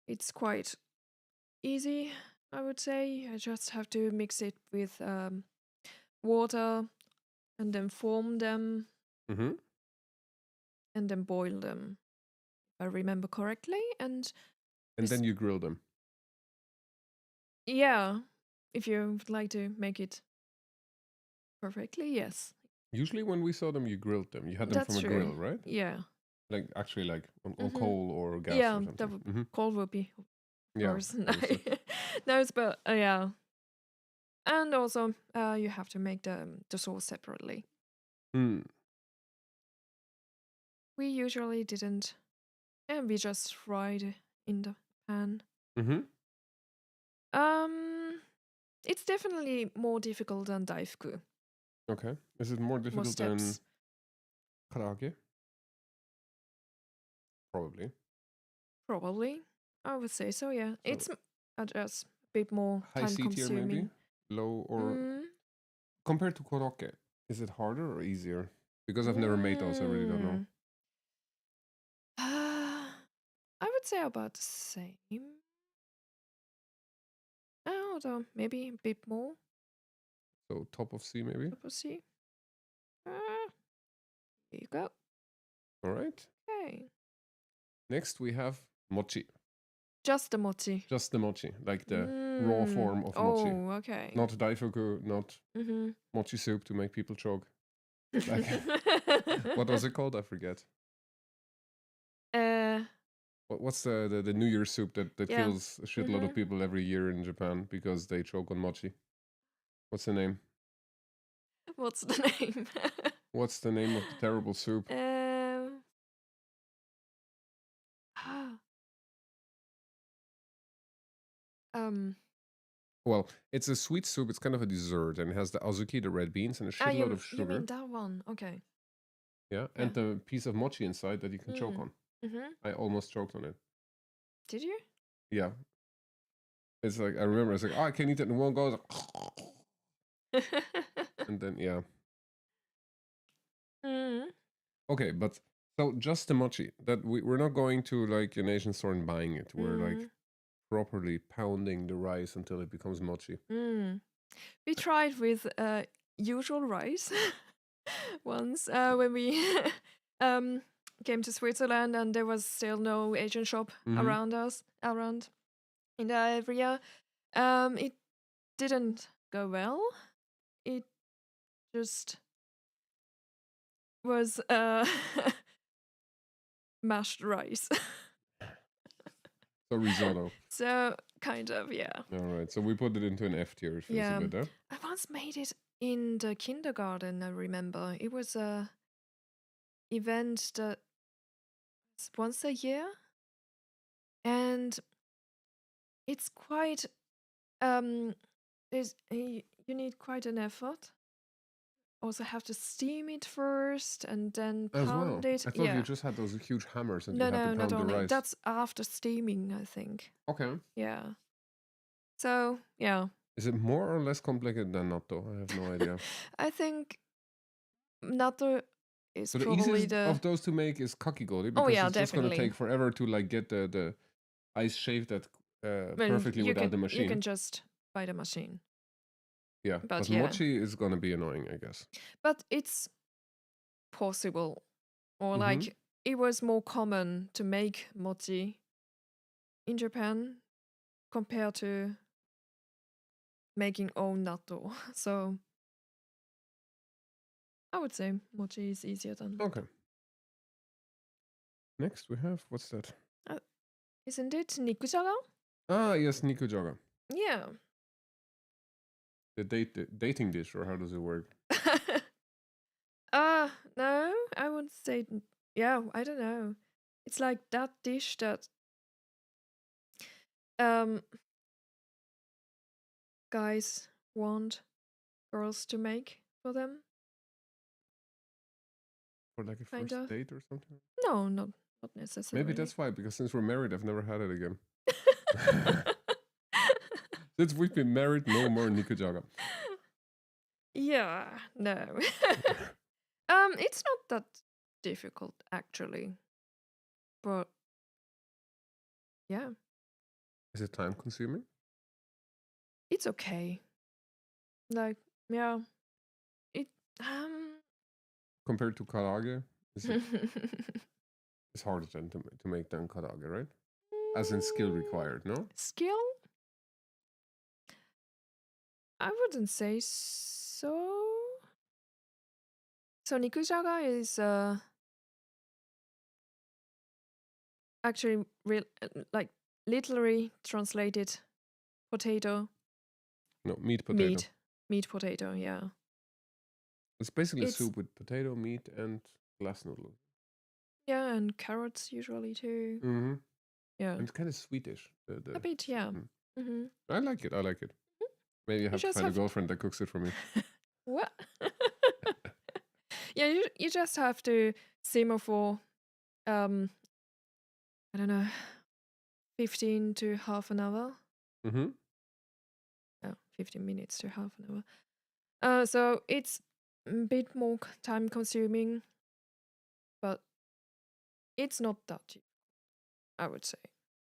it's quite easy, I would say. I just have to mix it with water and then form them Mhm. and then boil them, if I remember correctly. And And then you grill them. yeah, if you would like to make it perfectly, yes. Usually when we saw them, you grilled them. You had them That's from a true. grill, right? Yeah. Like actually like on coal or gas Yeah, or that something. coal would be, of Yeah. course, Understood. nice, but yeah. And also, you have to make the sauce separately. Hmm. We usually didn't, and we just fried in the pan. Mhm. It's definitely more difficult than daifku. Okay. Is it more More difficult than steps. karaage? Probably. Probably. I would say so, yeah. So It's just a bit more high time C tier maybe? consuming. Low or Mm, compared to korokke, is it harder or easier? Because I've never made those, I really don't know. mm. I would say about the same. Although maybe a bit more. So top of C maybe? We'll see. Here you go. All right. Okay. Next we have mochi. Just the mochi. Just the mochi, like the raw form of mochi. Oh, okay. Not daifuku, not mochi soup to make people choke. Like, what was it called? I forget. What's the New Year's soup that Yeah. kills a shitload of people every year in Japan because they choke on mochi? What's the name? What's the name? What's the name of the terrible soup? Well, it's a sweet soup. It's kind of a dessert, and it has the azuki, the red beans, and a shitload of you sugar. mean that one? Okay. Yeah, and the piece of mochi inside that you can choke on. I almost choked on it. Did you? Yeah. It's like, I remember, it's like, oh, I can't eat it in one go. And then, yeah. Okay, but so just the mochi. That we're not going to like an Asian store and buying it. We're like properly pounding the rice until it becomes mochi. We tried with usual rice once when we came to Switzerland and there was still no Asian shop around in the area. It didn't go well. It just was mashed rice. So risotto. So kind of, yeah. All right. So we put it into an F tier. It feels a bit, I once made it in the kindergarten, I remember. It was a event that was once a year. And it's quite um you need quite an effort. Also have to steam it first and then As pound well. it. I thought you Yeah. just had those huge hammers and you No, had to no, not pound the only. rice. That's after steaming, I think. Okay. Yeah. So, yeah. Is it more or less complicated than natto? I have no idea. I think natto is So the probably easiest of those to make is kakigori Oh because yeah, it's just going to definitely. take forever to like get the ice shaved that Well, perfectly you without the can machine. just buy the machine. Yeah, But but yeah. mochi is going to be annoying, I guess. But it's possible. Or Mhm. like it was more common to make mochi in Japan compared to making own natto. So I would say mochi is easier than natto. Okay. Next we have, what's that? Isn't it nikujaga? Ah, yes, nikujaga. Yeah. The dating dish, or how does it work? No, I would say, yeah, I don't know. It's like that dish that guys want girls to make for them. For like a Kind first of. date or something? No, not necessarily. Maybe that's why, because since we're married, I've never had it again. Since we've been married, no more nikujaga. Yeah, no. It's not that difficult actually. But yeah, Is it time consuming? it's okay. Like, yeah. It Compared to karaage, it's harder than to make than karaage, right? As in skill required, no? Skill? I wouldn't say so. So nikujaga is actually like literally translated potato. No, meat potato. Meat potato, yeah. It's basically soup with potato, meat, and glass noodles. Yeah, and carrots usually too. Mm-hmm. Yeah. And it's kind of sweetish. A bit, yeah. Mm-hmm. I like it. Maybe I have to find a girlfriend that cooks it for me. What? Yeah, you just have to simmer for I don't know, 15 to half an hour. Mm-hmm. 15 minutes to half an hour. So it's a bit more time consuming, but it's not that cheap, I would say.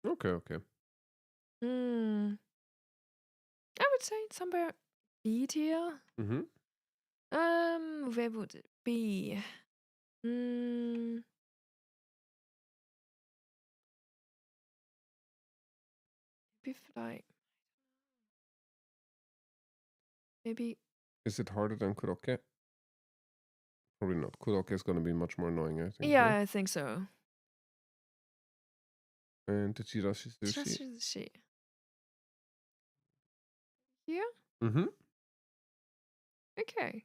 Okay. I would say it's somewhere B tier. Mm-hmm. Where would it be? Maybe. Is it harder than korokke? Probably not. Korokke is going to be much more annoying, I think. Yeah, right? I think so. And the chirashi sushi. Chirashi sushi. Here? Mm-hmm. Okay.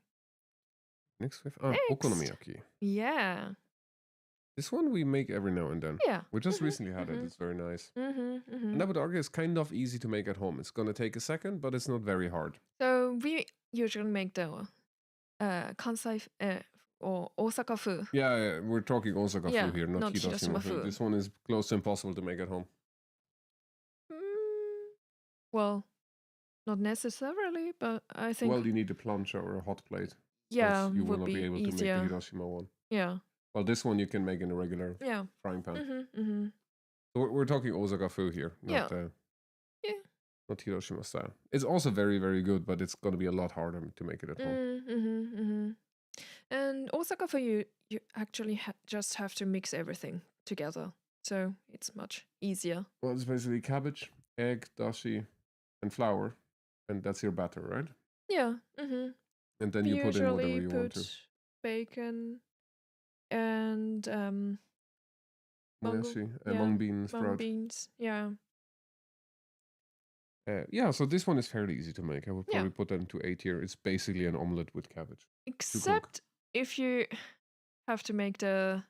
Next we have okonomiyaki. Yeah. This one we make every now and then. Yeah. We just recently had it. It's very nice. And I would argue it's kind of easy to make at home. It's going to take a second, but it's not very hard. So we usually make the Kansai or Osaka fu. Yeah, we're talking Osaka fu here, not Hiroshima fu. This one is close to impossible to make at home. Well, not necessarily, but I think. Well, you need a plancha or a hot plate. Yeah, you will not be able to make the Hiroshima one. Yeah. Well, this one you can make in a regular frying pan. So we're talking Osaka fu here, not not Hiroshima style. It's also very, very good, but it's going to be a lot harder to make it at home. And Osaka fu, you actually just have to mix everything together, so it's much easier. Well, it's basically cabbage, egg, dashi, and flour, and that's your batter, right? Yeah. And then you put in whatever you want to. Bacon and mung bean sprout. Mung beans, yeah. Yeah, so this one is fairly easy to make. I would probably put that into A tier. It's basically an omelette with cabbage. Except if you have to make the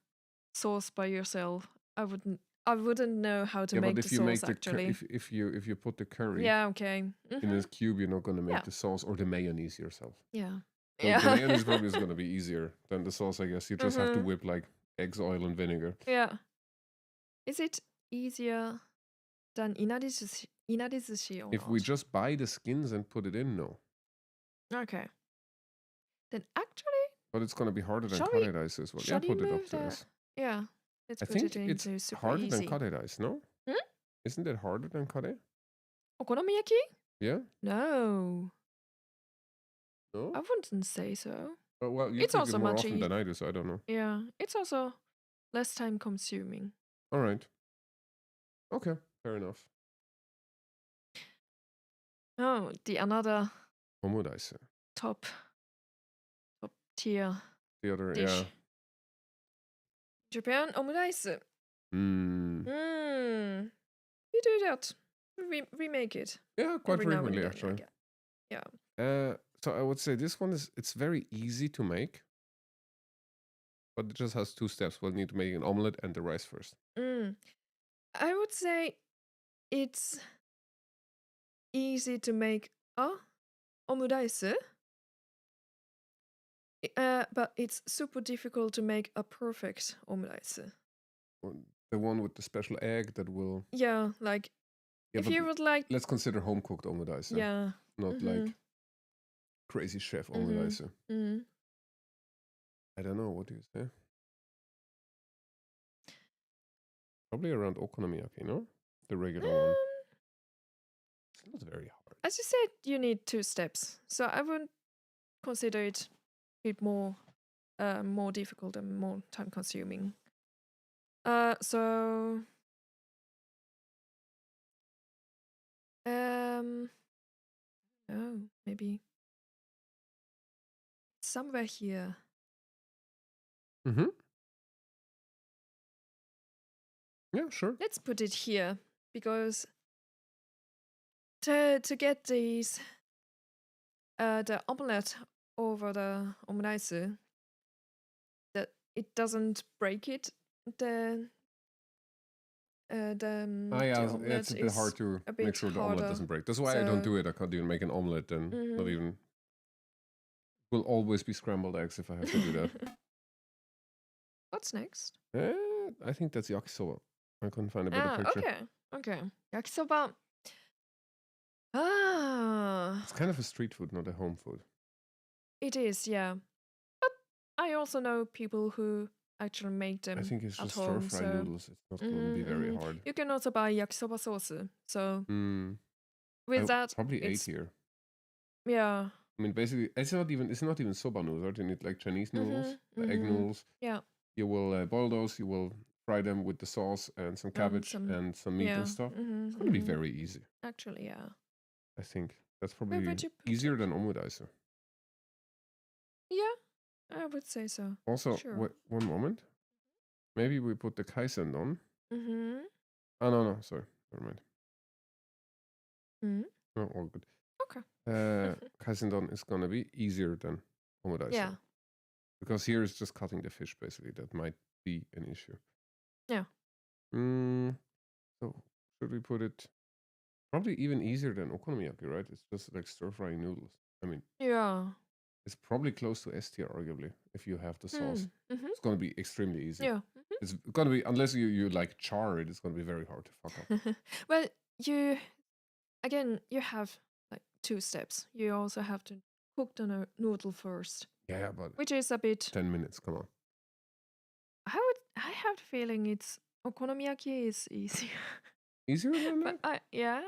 sauce by yourself, I wouldn't I wouldn't know how to Yeah, but make the if you make sauce the actually. if you put the curry Yeah, okay. in a cube, you're not gonna make Yeah. the sauce or the mayonnaise yourself. Yeah. So the Yeah. mayonnaise probably is gonna be easier than the sauce, I guess. You just have to Mhm. whip like eggs, oil, and vinegar. Yeah. Is it easier than inarizushi or If we not? just buy the skins and put it in, no. Okay. Then actually, But it's gonna be harder than shall we cut rice as well. Yeah, shall you put it up move to the this. yeah, let's I put it think it's into super harder than easy. cut rice, no? Hmm? Isn't it harder than cut? Okonomiyaki? Yeah? No. I No? wouldn't say so. Oh, well, you It's cook it also more much often than I do, so I don't know. yeah, it's also less time consuming. All right. Okay, fair enough. Oh, the another Omudaise. top tier The other, dish. yeah. Japan omurice. Mm. We do that. We make it. Yeah, quite every now and frequently then, actually. Yeah. So I would say this one it's very easy to make, but it just has 2 steps. We'll need to make an omelette and the rice first. I would say it's easy to make a omurice, but it's super difficult to make a perfect omurice. The one with the special egg that will. Yeah, like Yeah, if but you would like. let's consider home cooked omelette. Yeah. Not like crazy chef omelette. I don't know. What do you say? Probably around okonomiyaki, no? The regular one. It's not very hard. As you said, you need 2 steps, so I would consider it a bit more difficult and more time consuming. So oh, maybe somewhere here. Yeah, sure. Let's put it here because to get these the omelette over the omurice, that it doesn't break it. The yeah, omelette it's a bit hard to make sure the omelette doesn't break. That's why I don't do it. I can't even make an omelette and not even. Will always be scrambled eggs if I have to do that. What's next? I think that's yakisoba. I couldn't find a better picture. Okay. Yakisoba. It's kind of a street food, not a home food. It is, yeah. But I also know people who actually make them. I think it's just home, stir-fry noodles. It's not going to be very hard. You can also buy yakisoba sauce. So with that, probably 8 here. Yeah. I mean, basically, it's not even soba noodles. Right? You need like Chinese noodles, egg noodles. Yeah. You will boil those. You will fry them with the sauce and some cabbage and some meat and stuff. It's going to be very easy. Actually, yeah. I think that's probably easier than omudaise. Yeah, I would say so. Also, sure. One moment. Maybe we put the kaizen on. Oh, no, sorry. Never mind. No, all good. Okay. Kaizen don is going to be easier than omudaise. Yeah. Because here is just cutting the fish, basically. That might be an issue. Yeah. So, should we put it... Probably even easier than okonomiyaki, right? It's just like stir-frying noodles. I mean... Yeah. It's probably close to S tier, arguably, if you have the sauce. It's going to be extremely easy. Yeah. It's going to be... Unless you like char it, it's going to be very hard to fuck up. Well, you have like 2 steps. You also have to cook the noodle first. Yeah, but... Which is a bit... 10 minutes, come on. I have the feeling okonomiyaki is easier. Easier than that? But yeah.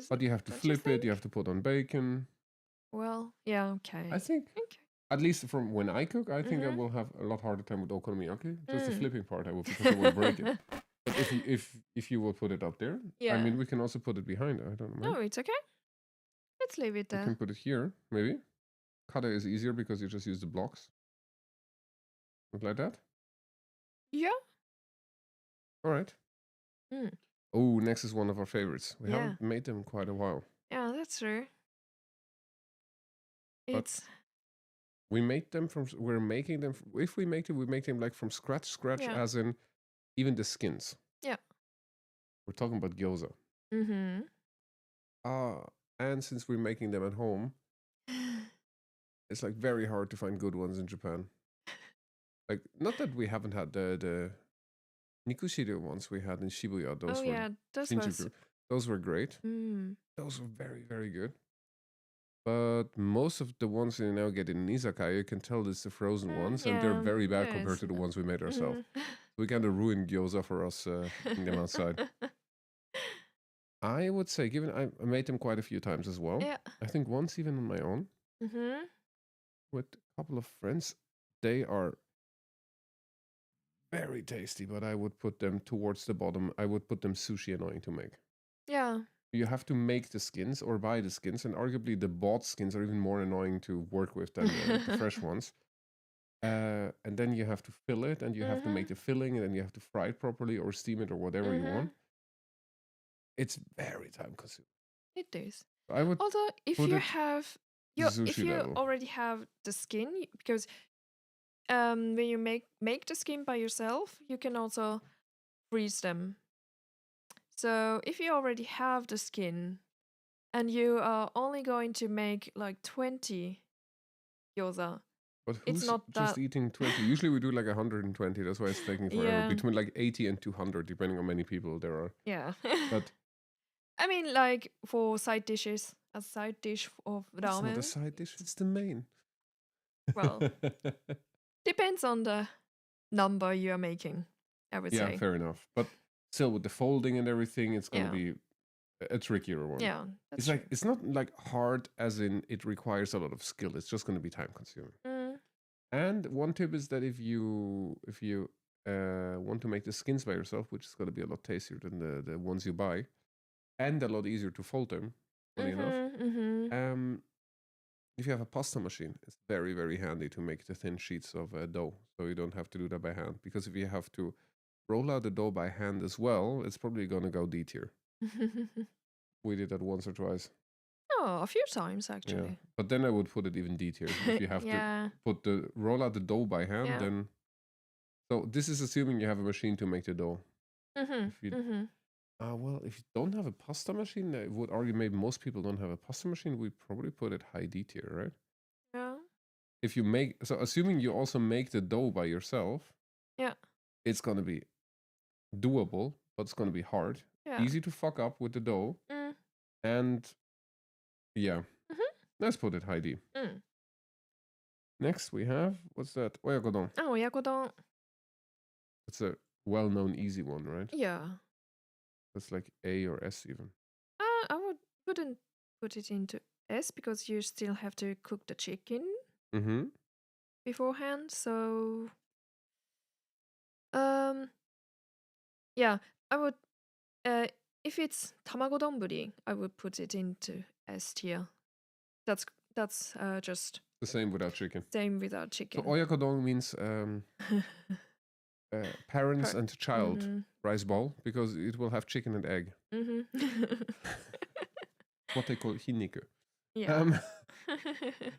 But you have to flip it, you have to put on bacon. Well, yeah, okay. I think, at least from when I cook, I think I will have a lot harder time with okonomiyaki. Just the flipping part I will, because I will break it. But if you will put it up there, I mean, we can also put it behind. I don't know. No, it's okay. Let's leave it there. You can put it here, maybe. Kata is easier because you just use the blocks. Like that? Yeah. All right. Oh, next is one of our favorites. We haven't made them in quite a while. Yeah, that's true. We make them from... We're making them... If we make them like from scratch, as in even the skins. Yeah. We're talking about gyoza. Mm-hmm. And since we're making them at home, it's like very hard to find good ones in Japan. Like, not that we haven't had the Nikushiro ones we had in Shibuya. Those Oh were yeah, those was. Shinjuku. Those were great. Mm. Those were very, very good. But most of the ones you now get in izakaya, you can tell it's the frozen ones, and they're Yeah, very bad there compared is. to the ones we made ourselves. Mhm. We kind of ruined gyoza for us eating them outside. I would say, given I made them quite a few times as well. Yeah. I think once even on my own Mm-hmm. with a couple of friends. They are very tasty, but I would put them towards the bottom. I would put them sushi annoying to make. Yeah. You have to make the skins or buy the skins, and arguably the bought skins are even more annoying to work with than the fresh ones. And then you have to fill it, and you have to make Mm-hmm. the filling, and then you have to fry it properly or steam it or whatever you Mm-hmm. want. It's very time consuming. It is. I would Although if put you it have if sushi you level. already have the skin, because when you make the skin by yourself, you can also freeze them. So if you already have the skin and you are only going to make like 20 gyoza, But it's who's not just that. eating 20? Usually we do like 120. That's why it's taking forever. Yeah. Between like 80 and 200, depending on how many people there are. Yeah. But I mean, like for side dishes, a side dish of it's not a ramen. side dish, it's the main. Well, depends on the number you are making, I would Yeah, say. fair enough. But still, with the folding and everything, it's going to Yeah. be a trickier one. Yeah, that's It's true. like, it's not like hard as in it requires a lot of skill. It's just going to be time consuming. Mm. And one tip is that if you want to make the skins by yourself, which is going to be a lot tastier than the ones you buy, and a lot easier to fold them, funny enough. Mm-hmm. If you have a pasta machine, it's very, very handy to make the thin sheets of dough, so you don't have to do that by hand. Because if you have to roll out the dough by hand as well, it's probably going to go D tier. We did that once or twice. Oh, a few times Yeah, actually. but then I would put it even D tier. If you have Yeah. to roll out the dough by hand, Yeah. then so this is assuming you have a machine to make the dough. Mm-hmm. If you Mm-hmm. well, if you don't have a pasta machine, I would argue maybe most people don't have a pasta machine. We probably put it high D tier, right? Yeah. If you make so, assuming you also make the dough by yourself, Yeah. it's gonna be doable, but it's gonna be hard. Yeah. Easy to fuck up with the dough, Mm. and yeah, Mm-hmm. let's put it high D. Mm. Next we have what's that? Oyakodon. Oh, yakodon. It's a well-known easy one, right? Yeah. That's like A or S even. I wouldn't put it into S because you still have to cook the chicken Mm-hmm. beforehand. So, yeah, I would. If it's tamago donburi, I would put it into S tier. That's just The same without chicken. same without So chicken. oyakodon means parents Per- and child rice bowl because it will have chicken and egg. What they call hiniku. Yeah.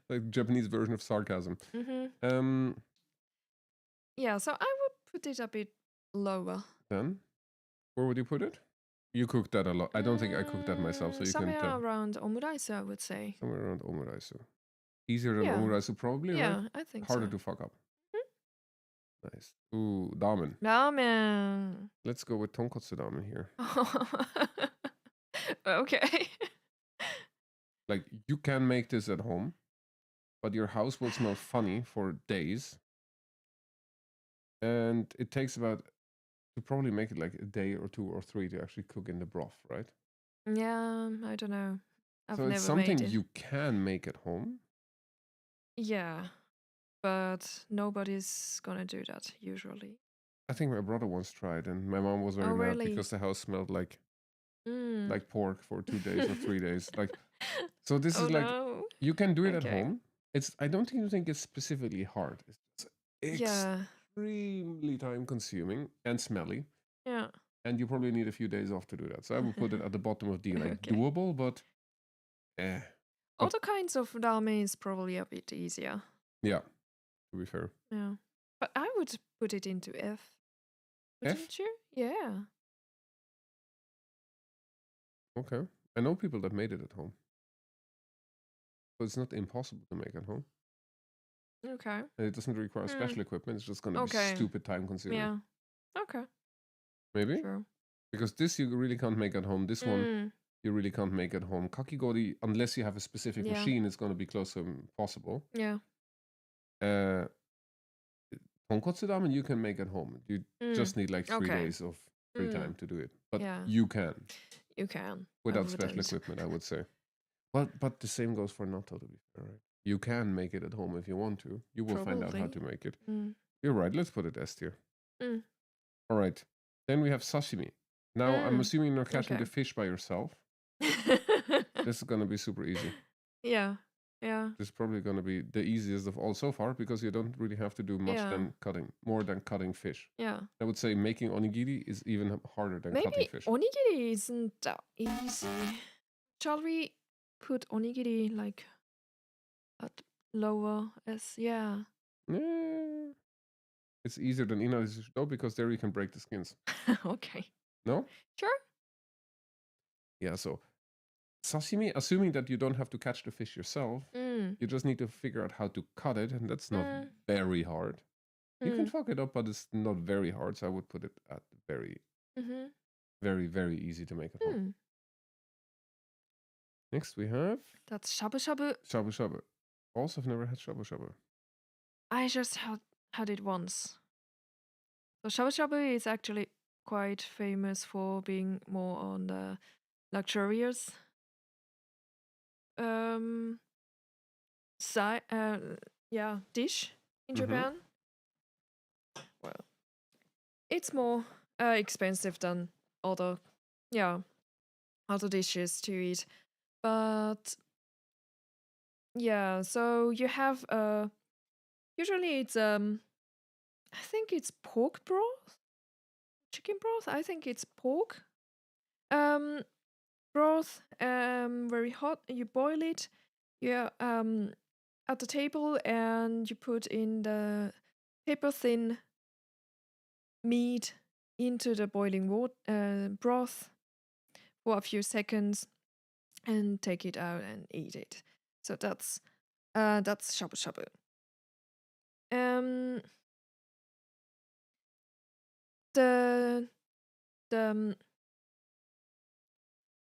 Like Japanese version of sarcasm. Yeah, so I would put it a bit lower. Then, where would you put it? You cooked that a lot. I don't think I cooked that myself, so you can Somewhere tell. around omuraisu, I would say. Somewhere around omuraisu. Easier than Yeah. omuraisu, probably, Yeah, right? I think Harder so. to fuck up. Nice. Ooh, ramen. Ramen. Let's go with tonkotsu ramen here. Okay. Like, you can make this at home, but your house will smell funny for days. And it takes about, to probably make it like a day or 2 or 3 to actually cook in the broth, right? Yeah, I don't know. I've So never it's something made it. you can make at home. Yeah, but nobody's gonna do that usually. I think my brother once tried, and my mom was very mad really? because the house smelled like Mm. pork for 2 days or 3 days. Like, so this Oh is like no. you can do it at Okay. home. I don't think it's specifically hard. It's Yeah. extremely time consuming and smelly, Yeah. and you probably need a few days off to do that. So I would put it at the bottom of D, like Okay. doable, but But Other kinds of ramen is probably a bit easier. yeah, to be fair. Yeah. But I would put it into F. F? Wouldn't you? Yeah. Okay. I know people that made it at home. So it's not impossible to make at home. Okay. And it doesn't require Mm. special equipment. It's just going to be Okay. stupid time consuming. Yeah. Okay. Maybe? Sure. Because this you really can't make at home. This one Mm. you really can't make at home. Kakigori, unless you have a specific Yeah. machine, it's going to be close to impossible. Yeah. Tonkotsu ramen you can make at home. You just need like 3 Okay. days of free time to do it. But Yeah. you can You can. I without special wouldn't. equipment, I would say. But the same goes for natto, to be fair, right? You can make it at home if you want to. You will find out how Probably. to make it. Mm. You're right. Let's put it S tier. Mm. All right. Then we have sashimi. Now, I'm assuming you're catching Okay. the fish by yourself. This is going to be super easy. Yeah. Yeah. This is probably going to be the easiest of all so far because you don't really have to do much more than cutting fish. Yeah. I would say making onigiri is even harder than cutting Maybe fish. onigiri isn't that easy. Shall we put onigiri like at lower as Yeah. It's easier than inari sushi though because there you can break the skins. Okay. No? Sure. Yeah, so sashimi, assuming that you don't have to catch the fish yourself, you just need to figure out how to cut it, and that's not very hard. You can fuck it up, but it's not very hard, so I would put it at very, very, very easy to make at home. Next we have That's shabu shabu. shabu shabu. Also, I've never had shabu shabu. I just had it once. So shabu shabu is actually quite famous for being more on the luxurious dish in Japan. Well, it's more expensive than other dishes to eat, but yeah, so you have usually it's I think it's pork broth, chicken broth. I think it's pork broth, very hot. You boil it, at the table, and you put in the paper thin meat into the boiling broth for a few seconds, and take it out and eat it. So that's shabu shabu.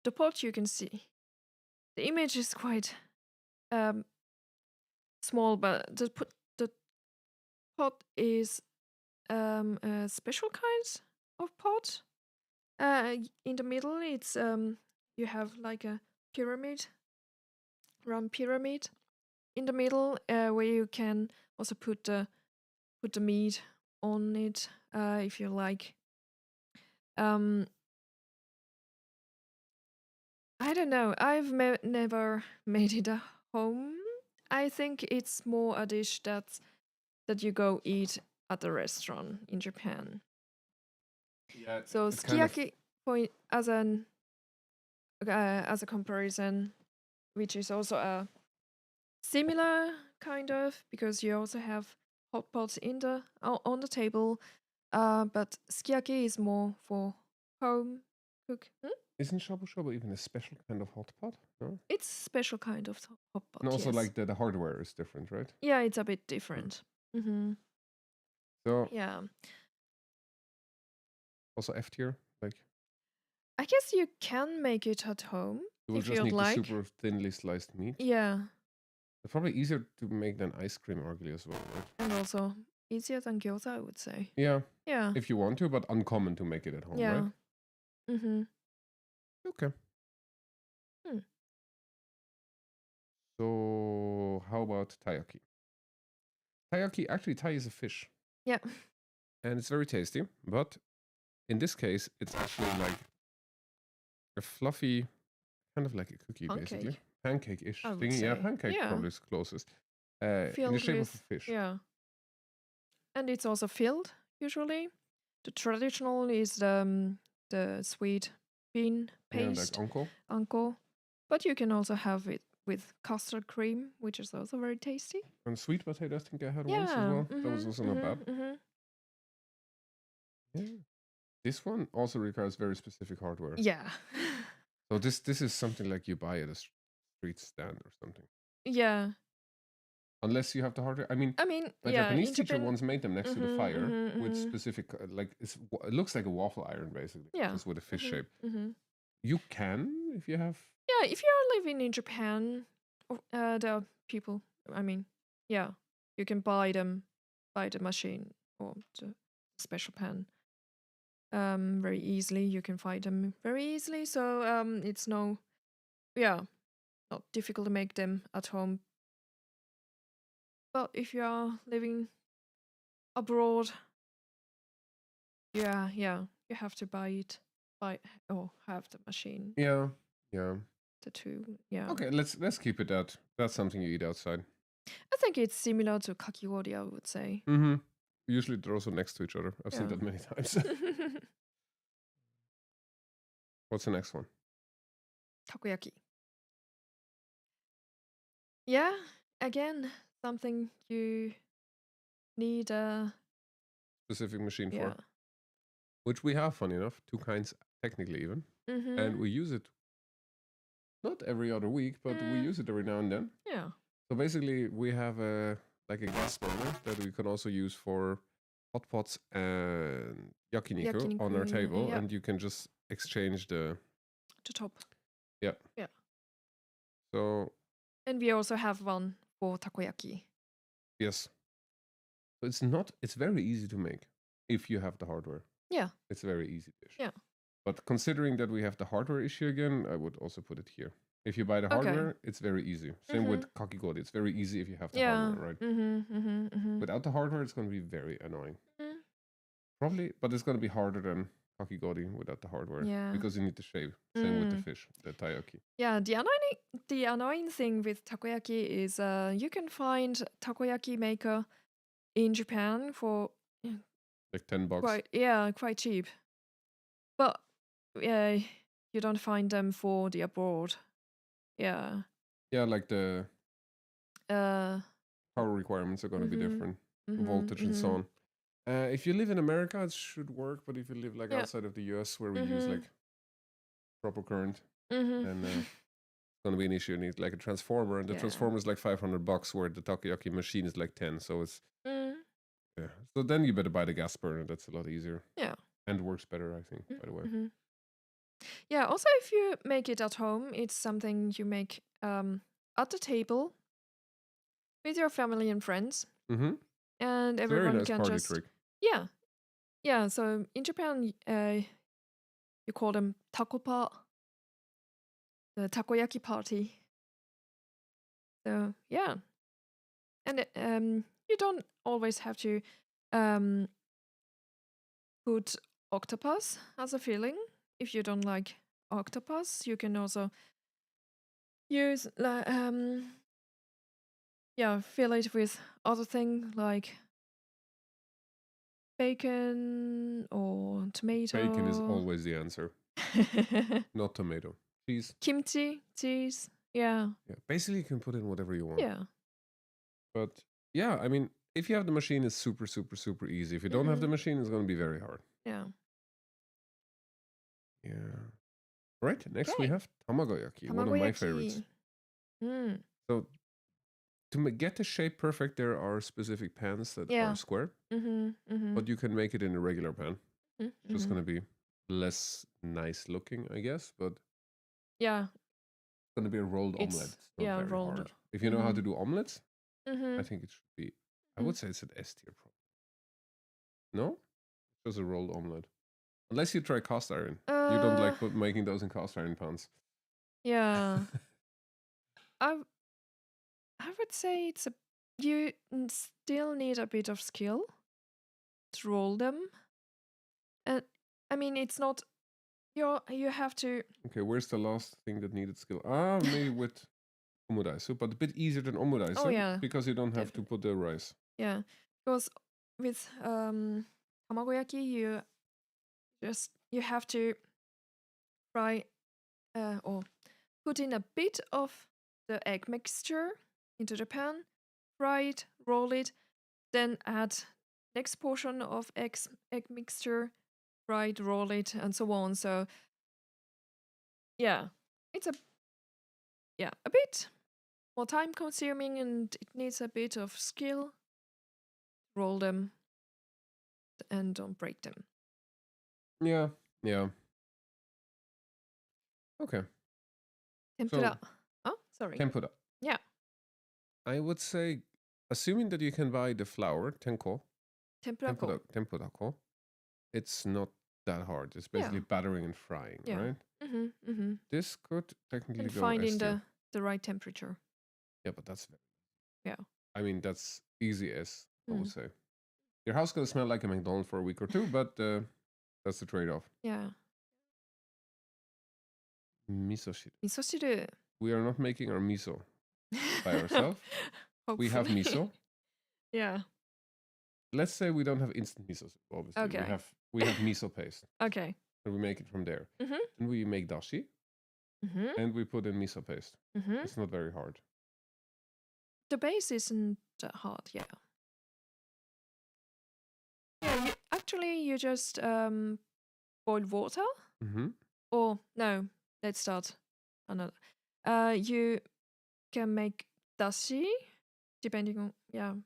The pot you can see. The image is quite small, but the pot is a special kind of pot. In the middle, it's you have like a round pyramid in the middle, where you can also put the meat on it, if you like. I don't know. I've never made it at home. I think it's more a dish that you go eat at a restaurant in Japan. Yeah. So sukiyaki, as a comparison, which is also a similar kind of, because you also have hot pots on the table, but sukiyaki is more for home cook. Isn't shabu shabu even a special kind of hot pot? No? It's a special kind of hot pot. And also, yes. like the hardware is different, right? Yeah, it's a bit different. So yeah. Also F tier, like I guess you can make it at home you will if just you'd need like. the super thinly sliced meat. Yeah. It's probably easier to make than ice cream arguably as well, right? And also easier than gyoza, I would say. Yeah. Yeah. If you want to, but uncommon to make it at home, right? Okay. So how about taiyaki? Actually, tai is a fish. Yeah. And it's very tasty, but in this case, it's actually like a fluffy, kind of like a cookie, basically. Pancake-ish thing. Yeah, pancake probably is closest. In the shape of a fish. Yeah. And it's also filled, usually. The traditional is the sweet bean paste. Yeah, like Anko. But you can also have it with custard cream, which is also very tasty. And sweet potato, I think I had once as well. That was also not bad. Yeah. This one also requires very specific hardware. Yeah. So this is something like you buy at a street stand or something. Yeah. Unless you have the hardware. I mean, I mean, my yeah, Japanese in teacher Japan. once made them next to the Mhm, fire mhm, with mhm. specific, like it looks like a waffle iron basically, Yeah. just with a fish Mhm, shape. mhm. You can if you have. Yeah, if you're living in Japan, there are people. I mean, yeah, you can buy the machine or the special pan. Very easily. You can find them very easily. So it's yeah, not difficult to make them at home. But if you are living abroad, yeah, you have to buy or have the machine. Yeah, yeah. The two, yeah. Okay, let's keep it that. That's something you eat outside. I think it's similar to kakigori, I would say. Mm-hmm. Usually they're also next to each other. I've seen Yeah. that many times. What's the next one? Takoyaki. Yeah, again, something you need Specific machine yeah. for. Which we have, funny enough, two kinds technically even. And we use it not every other week, but we use it every now and then. Yeah. So basically we have a gas burner that we can also use for hot pots and yakiniku on our table, yeah. and you can just exchange the top. Yeah. Yeah. So And we also have one for takoyaki. yes. So it's very easy to make if you have the hardware. Yeah. It's a very easy dish. Yeah. But considering that we have the hardware issue again, I would also put it here. If you buy the hardware, it's very easy. Same with kakigori. It's very easy if you have the hardware, right? Without the hardware, it's going to be very annoying. Probably, but it's going to be harder than kakigori without the hardware. Yeah. Because you need the shape. Same with the fish, the taiyaki. Yeah, the annoying thing with takoyaki is you can find takoyaki maker in Japan for like $10. Quite cheap. But you don't find them for the abroad. Yeah. Yeah, like the power requirements are going to be different, voltage and so on. If you live in America, it should work. But if you live like outside of the US, where we use like proper current, then it's going to be an issue. You need like a transformer, and the transformer is like $500, where the takoyaki machine is like 10. So it's yeah. So then you better buy the gas burner. That's a lot easier. Yeah. And works better, I think. By the way. Yeah. Also, if you make it at home, it's something you make at the table with your family and friends, and It's everyone a very nice can party just trick. yeah. So in Japan, you call them takopa, the takoyaki party. So yeah, and you don't always have to put octopus as a filling. If you don't like octopus, you can also use fill it with other thing like bacon or tomato. Bacon is always the answer. Not tomato. Cheese. Kimchi, cheese. Yeah. Yeah. Basically, you can put in whatever you want. Yeah. But yeah, I mean, if you have the machine, it's super, super, super easy. If you don't have the machine, it's going to be very hard. Yeah. Yeah. Right. Next we have tamagoyaki, one of my favorites. So to get the shape perfect, there are specific pans that are square, but you can make it in a regular pan. It's just going to be less nice looking, I guess, but yeah, it's going to be a rolled omelette. It's not very rolled. hard. If you know how to do omelets, I think it should be. I would say it's an S tier problem. No, it's just a rolled omelette. Unless you try cast iron, you don't like making those in cast iron pans. Yeah, I would say you still need a bit of skill to roll them, and I mean it's not you have to. Okay, where's the last thing that needed skill? Maybe with omurice, but a bit easier than omurice. Oh yeah, because you don't have to put the rice. Yeah, because with tamagoyaki, you have to fry or put in a bit of the egg mixture into the pan, fry it, roll it, then add next portion of egg mixture, fry it, roll it, and so on. So yeah, it's a bit more time consuming, and it needs a bit of skill. Roll them and don't break them. Yeah. Okay. Tempura. Oh, sorry. Tempura. Yeah. I would say, assuming that you can buy the flour, tenko, tempura ko, it's not that hard. It's basically battering and frying, right? This could technically and go finding S the right temperature. Yeah, but that's Yeah. I mean, that's easy as I would say. Your house gonna smell like a McDonald's for a week or two, but that's the trade-off. Yeah. Miso shiru. Miso shiru. We are not making our miso by ourselves. We have miso. Yeah. Let's say we don't have instant miso soup, obviously. Okay. We have miso paste. Okay. And we make it from there. Then we make dashi. And we put in miso paste. It's not very hard. The base isn't that hard, yeah. Yeah, you just boil water. Or no, let's start another. You can make dashi depending on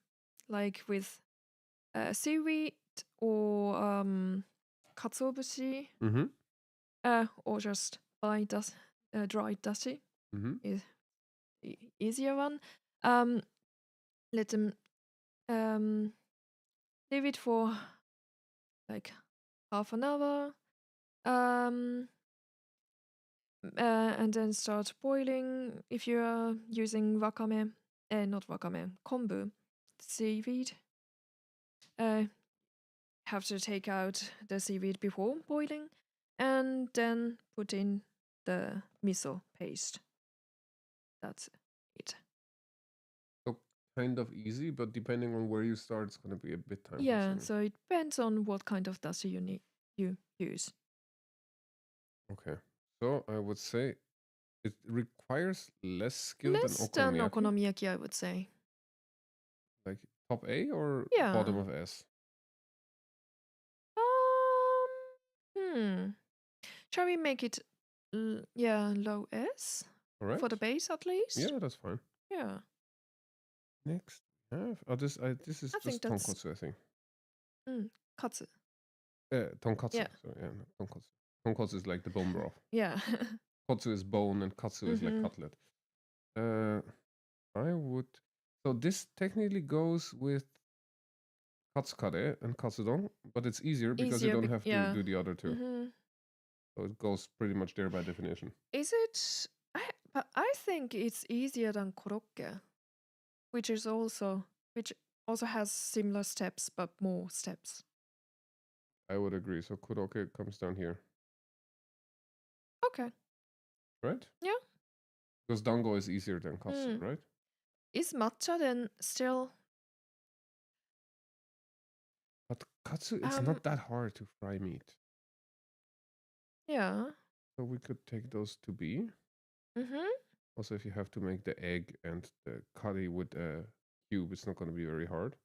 like with seaweed or katsuobushi. Or just buy dried dashi. Is easier one. Let them leave it for like half an hour. And then start boiling. If you are using wakame, not wakame, kombu, seaweed, have to take out the seaweed before boiling, and then put in the miso paste. That's it. So kind of easy, but depending on where you start, it's going to be a bit time consuming. So it depends on what kind of dashi you use. Okay. So I would say it requires less skill Less than okonomiyaki, I would say. Like top A or bottom of S? Shall we make it, low S? All right. For the base at least? Yeah, that's fine. Yeah. Next, this is just tonkotsu, I think. Katsu. Tonkatsu. Yeah. So yeah, no, tonkotsu. Tonkotsu is like the bone broth. Yeah. Kotsu is bone and katsu is like cutlet. I would. So this technically goes with katsukare and katsudon, but it's easier because you don't have to do the other two. So it goes pretty much there by definition. Is it? But I think it's easier than korokke, which also has similar steps but more steps. I would agree. So korokke comes down here. Okay. Right? Yeah. Because dango is easier than katsu, right? Is matcha then still? But katsu, it's not that hard to fry meat. Yeah. So we could take those to B. Also, if you have to make the egg and the curry with a cube, it's not going to be very hard.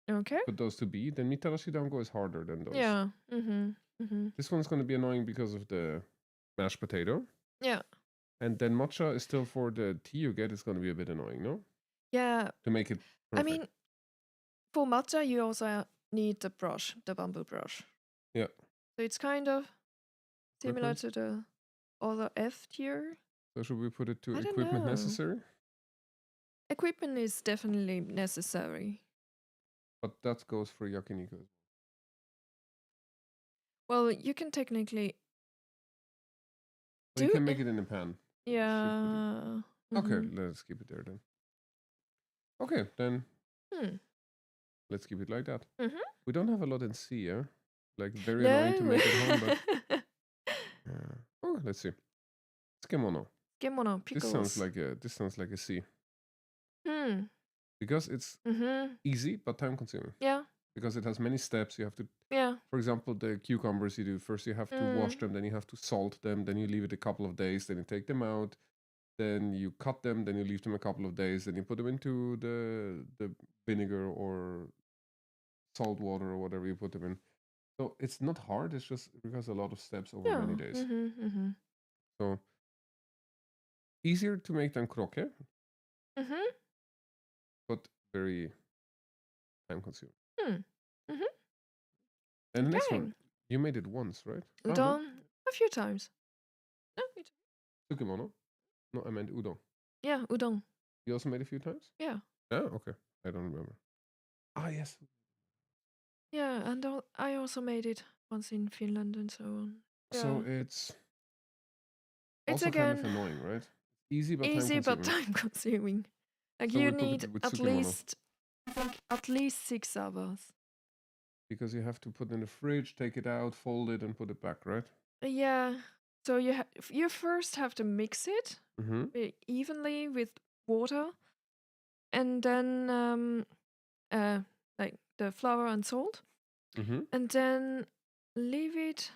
Okay. Put those to B. Then mitarashi dango is harder than those. Yeah. This one's going to be annoying because of the mashed potato. Yeah. And then matcha is still for the tea you get. It's going to be a bit annoying, no? Yeah. To make it perfect. I mean, for matcha, you also need the brush, the bamboo brush. Yeah. So it's kind of similar to the other F tier. So should we put it to equipment necessary? Equipment is definitely necessary. But that goes for yakiniku. Well, you can technically... You can make it in a pan. Yeah. Okay, let's keep it there then. Okay, then let's keep it like that. We don't have a lot in C, yeah? Like very annoying to make at home, but... Oh, let's see. Tsukemono. Pickles. This sounds like a C. Because it's easy but time consuming. Yeah. Because it has many steps. You have to. Yeah. For example, the cucumbers you do first. You have to wash them, then you have to salt them, then you leave it a couple of days, then you take them out, then you cut them, then you leave them a couple of days, then you put them into the vinegar or salt water or whatever you put them in. So it's not hard. It's just because a lot of steps over many days. So easier to make than krokke, Mm-hmm. but very time consuming. Mm. Mm-hmm. And the next Okay. one, you made it once, right? Oh, no. Udon a few times. No, Tsukemono? No, I meant udon. yeah, udon. You also made a few times? Yeah. Oh, okay. I don't remember. Ah, yes. Yeah, and I also made it once in Finland and so on. So Yeah. it's It's also kind of again annoying, right? Easy but time easy but consuming. time consuming. Like So you we put need it with at Tsukemono least, I think, at least 6 hours. because you have to put it in the fridge, take it out, fold it, and put it back, right? Yeah. So you first have to mix it Mm-hmm. evenly with water, and then like the flour and salt, Mm-hmm. and then leave it,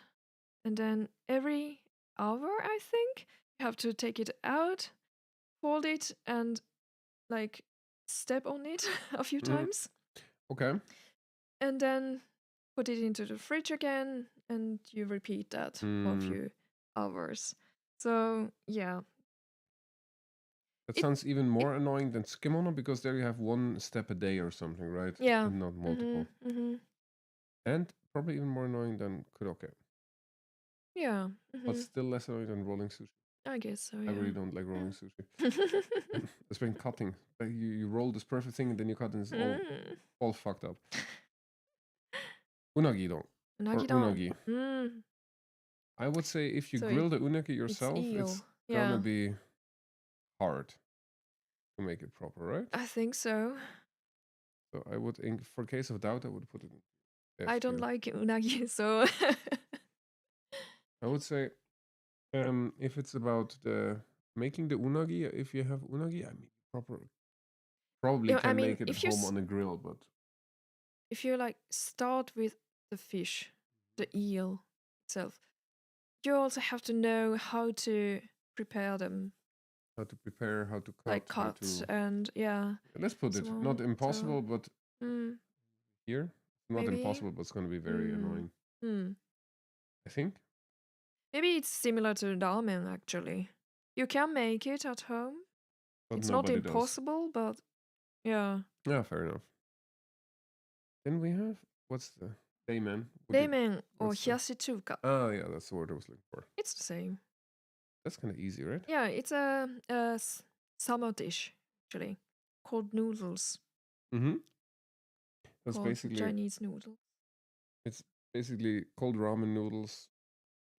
and then every hour I think you have to take it out, fold it, and like step on it a few Mm-hmm. times, Okay. and then put it into the fridge again, and you repeat that for a few hours. So yeah, That it sounds even it more annoying than Skimono because there you have one step a day or something, right? yeah. And not multiple. And probably even more annoying than Kuroke. Yeah. But still less annoying than rolling sushi. I guess so. I really Yeah. don't like rolling sushi. It's been cutting. Like you roll this perfect thing and then you cut and it's all fucked up. Unagi don. Or Unagi don. unagi. I would say if you So grill the unagi yourself, it's eel. it's Yeah. gonna be hard to make it proper, right? I think so. So I would, for case of doubt, I would put it in I don't F tier. like unagi, so I would say if it's about the making the unagi, if you have unagi, I mean, probably I can mean, make it at home on a grill, but if you like start with the fish, the eel itself, you also have to know how to prepare them, how to prepare, how to cut, like how cut to. and yeah. Let's put it So not impossible, but here not maybe. impossible, but it's going to be very annoying. I think. Maybe it's similar to ramen actually. You can make it at home. But It's not nobody does. impossible, but yeah. Yeah, fair enough. Then we have what's the Dayman? Ramen or hiyashi-chuka. Oh yeah, that's the word I was looking for. It's the same. That's kind of easy, right? Yeah, it's a summer dish actually called noodles. Mm-hmm. That's Called basically Chinese noodles. It's basically cold ramen noodles,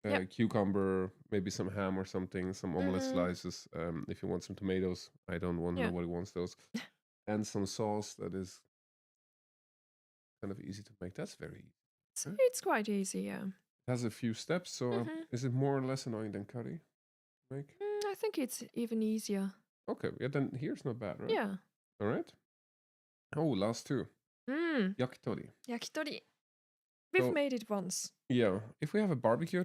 Yep. cucumber, maybe some ham or something, some omelette slices. If you want some tomatoes, I don't want. Yeah. Nobody wants those, and some sauce that is kind of easy to make. That's very easy. It's quite easy, yeah. It has a few steps, so is it more or less annoying than curry? Make? I think it's even easier. Okay, yeah, then here's not bad, right? Yeah. All right. Oh, last two. Yakitori. Yakitori. We've made it once. Yeah, if you have a barbecue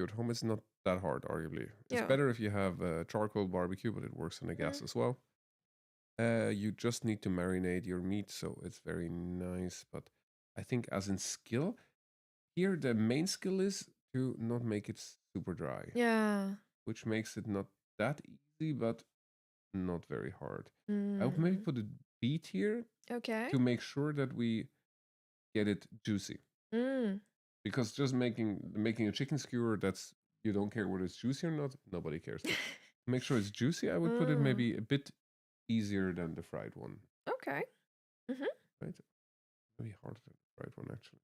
at home, it's not that hard, arguably. It's better if you have a charcoal barbecue, but it works on the gas as well. You just need to marinate your meat, so it's very nice. But I think as in skill, here the main skill is to not make it super dry. Yeah. Which makes it not that easy, but not very hard. I would maybe put a B tier. Okay. To make sure that we get it juicy. Because just making a chicken skewer, that's you don't care whether it's juicy or not. Nobody cares. Make sure it's juicy. I would put it maybe a bit easier than the fried one. Okay. Right? Maybe harder than the fried one actually.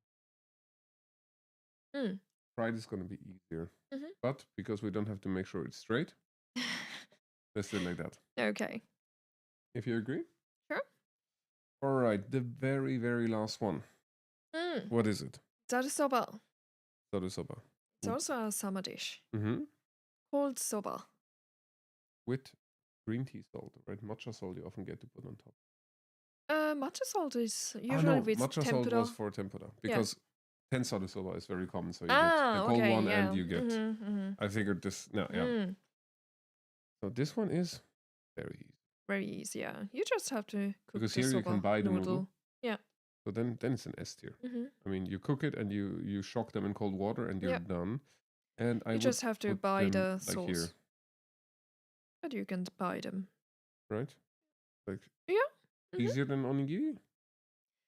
Fried is going to be easier, but because we don't have to make sure it's straight, let's do it like that. Okay. If you agree. Sure. All right, the very, very last one. What is it? Zarusoba. Zarusoba. It's also a summer dish. Cold soba. With green tea salt, right? Matcha salt you often get to put on top. Matcha salt is usually with matcha tempura. Salt was for tempura because ten zarusoba is very common, so you get the cold one and you get. I figured this. No, yeah. So this one is very easy. Very easy, yeah. You just have to cook because the here soba you can buy the noodle. Yeah. So then it's an S tier. I mean, you cook it and you shock them in cold water and you're done. And you just have to buy the sauce. Here. but you can buy them. right? Like Yeah. easier than onigiri?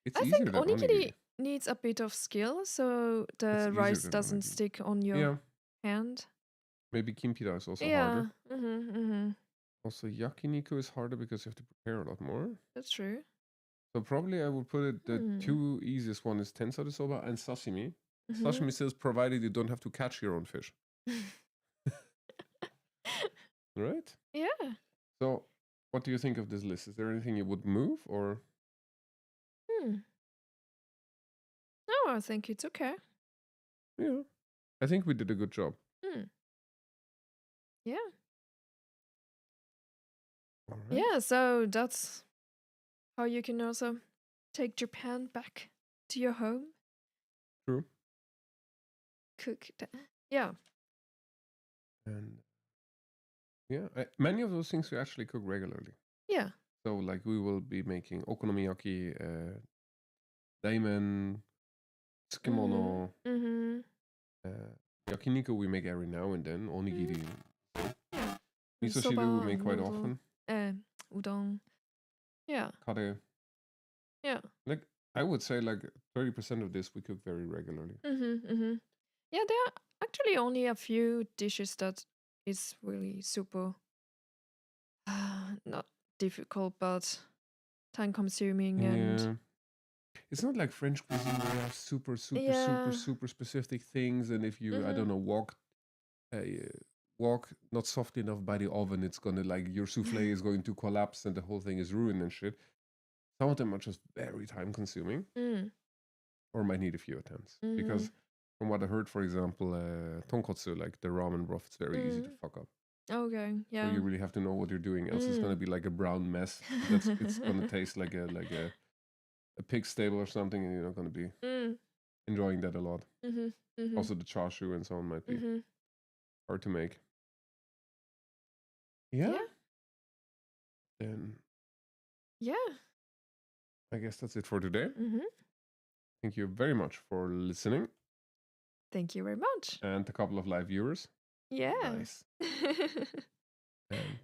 It's I easier think than onigiri. onigiri needs a bit of skill, so It's the easier rice than doesn't onigiri. stick on your Yeah, hand. maybe kimpira is also Yeah. harder. Also, yakiniku is harder because you have to prepare a lot more. That's true. So probably I would put it, the Hmm. two easiest one is tensado soba and sashimi. Mhm. Sashimi says provided you don't have to catch your own fish, right? Yeah. So what do you think of this list? Is there anything you would move or? Hmm. No, I think it's okay. Yeah, I think we did a good job. Hmm. Yeah. All right. Yeah, so that's how you can also take Japan back to your home. True. Cook that. Yeah. And yeah, many of those things we actually cook regularly. Yeah. So like we will be making okonomiyaki, daimon, tsukemono, Mm-hmm. yakiniku we make every now and then, onigiri. Yeah. Miso Soba, shiru we make quite noodle, often. Udon. Yeah. Kare. Yeah. Like I would say like 30% of this we cook very regularly. Yeah, there are actually only a few dishes that is really super not difficult but time consuming and Yeah. It's not like French cuisine where you have super yeah. specific things, and if you I don't know walk not soft enough by the oven, it's gonna like your souffle is going to collapse and the whole thing is ruined and shit. Some of them are just very time consuming Mm. or might need a few attempts because from what I heard, for example, tonkotsu, like the ramen broth, it's very easy to fuck up. Okay, So yeah. you really have to know what you're doing, else it's gonna be like a brown mess. It's gonna taste like a pig stable or something, and you're not gonna be enjoying that a lot. Also, the chashu and so on might be hard to make. Yeah. Then Yeah. I guess that's it for today. Thank you very much for listening. Thank you very much. And a couple of live viewers. Yeah. Nice. And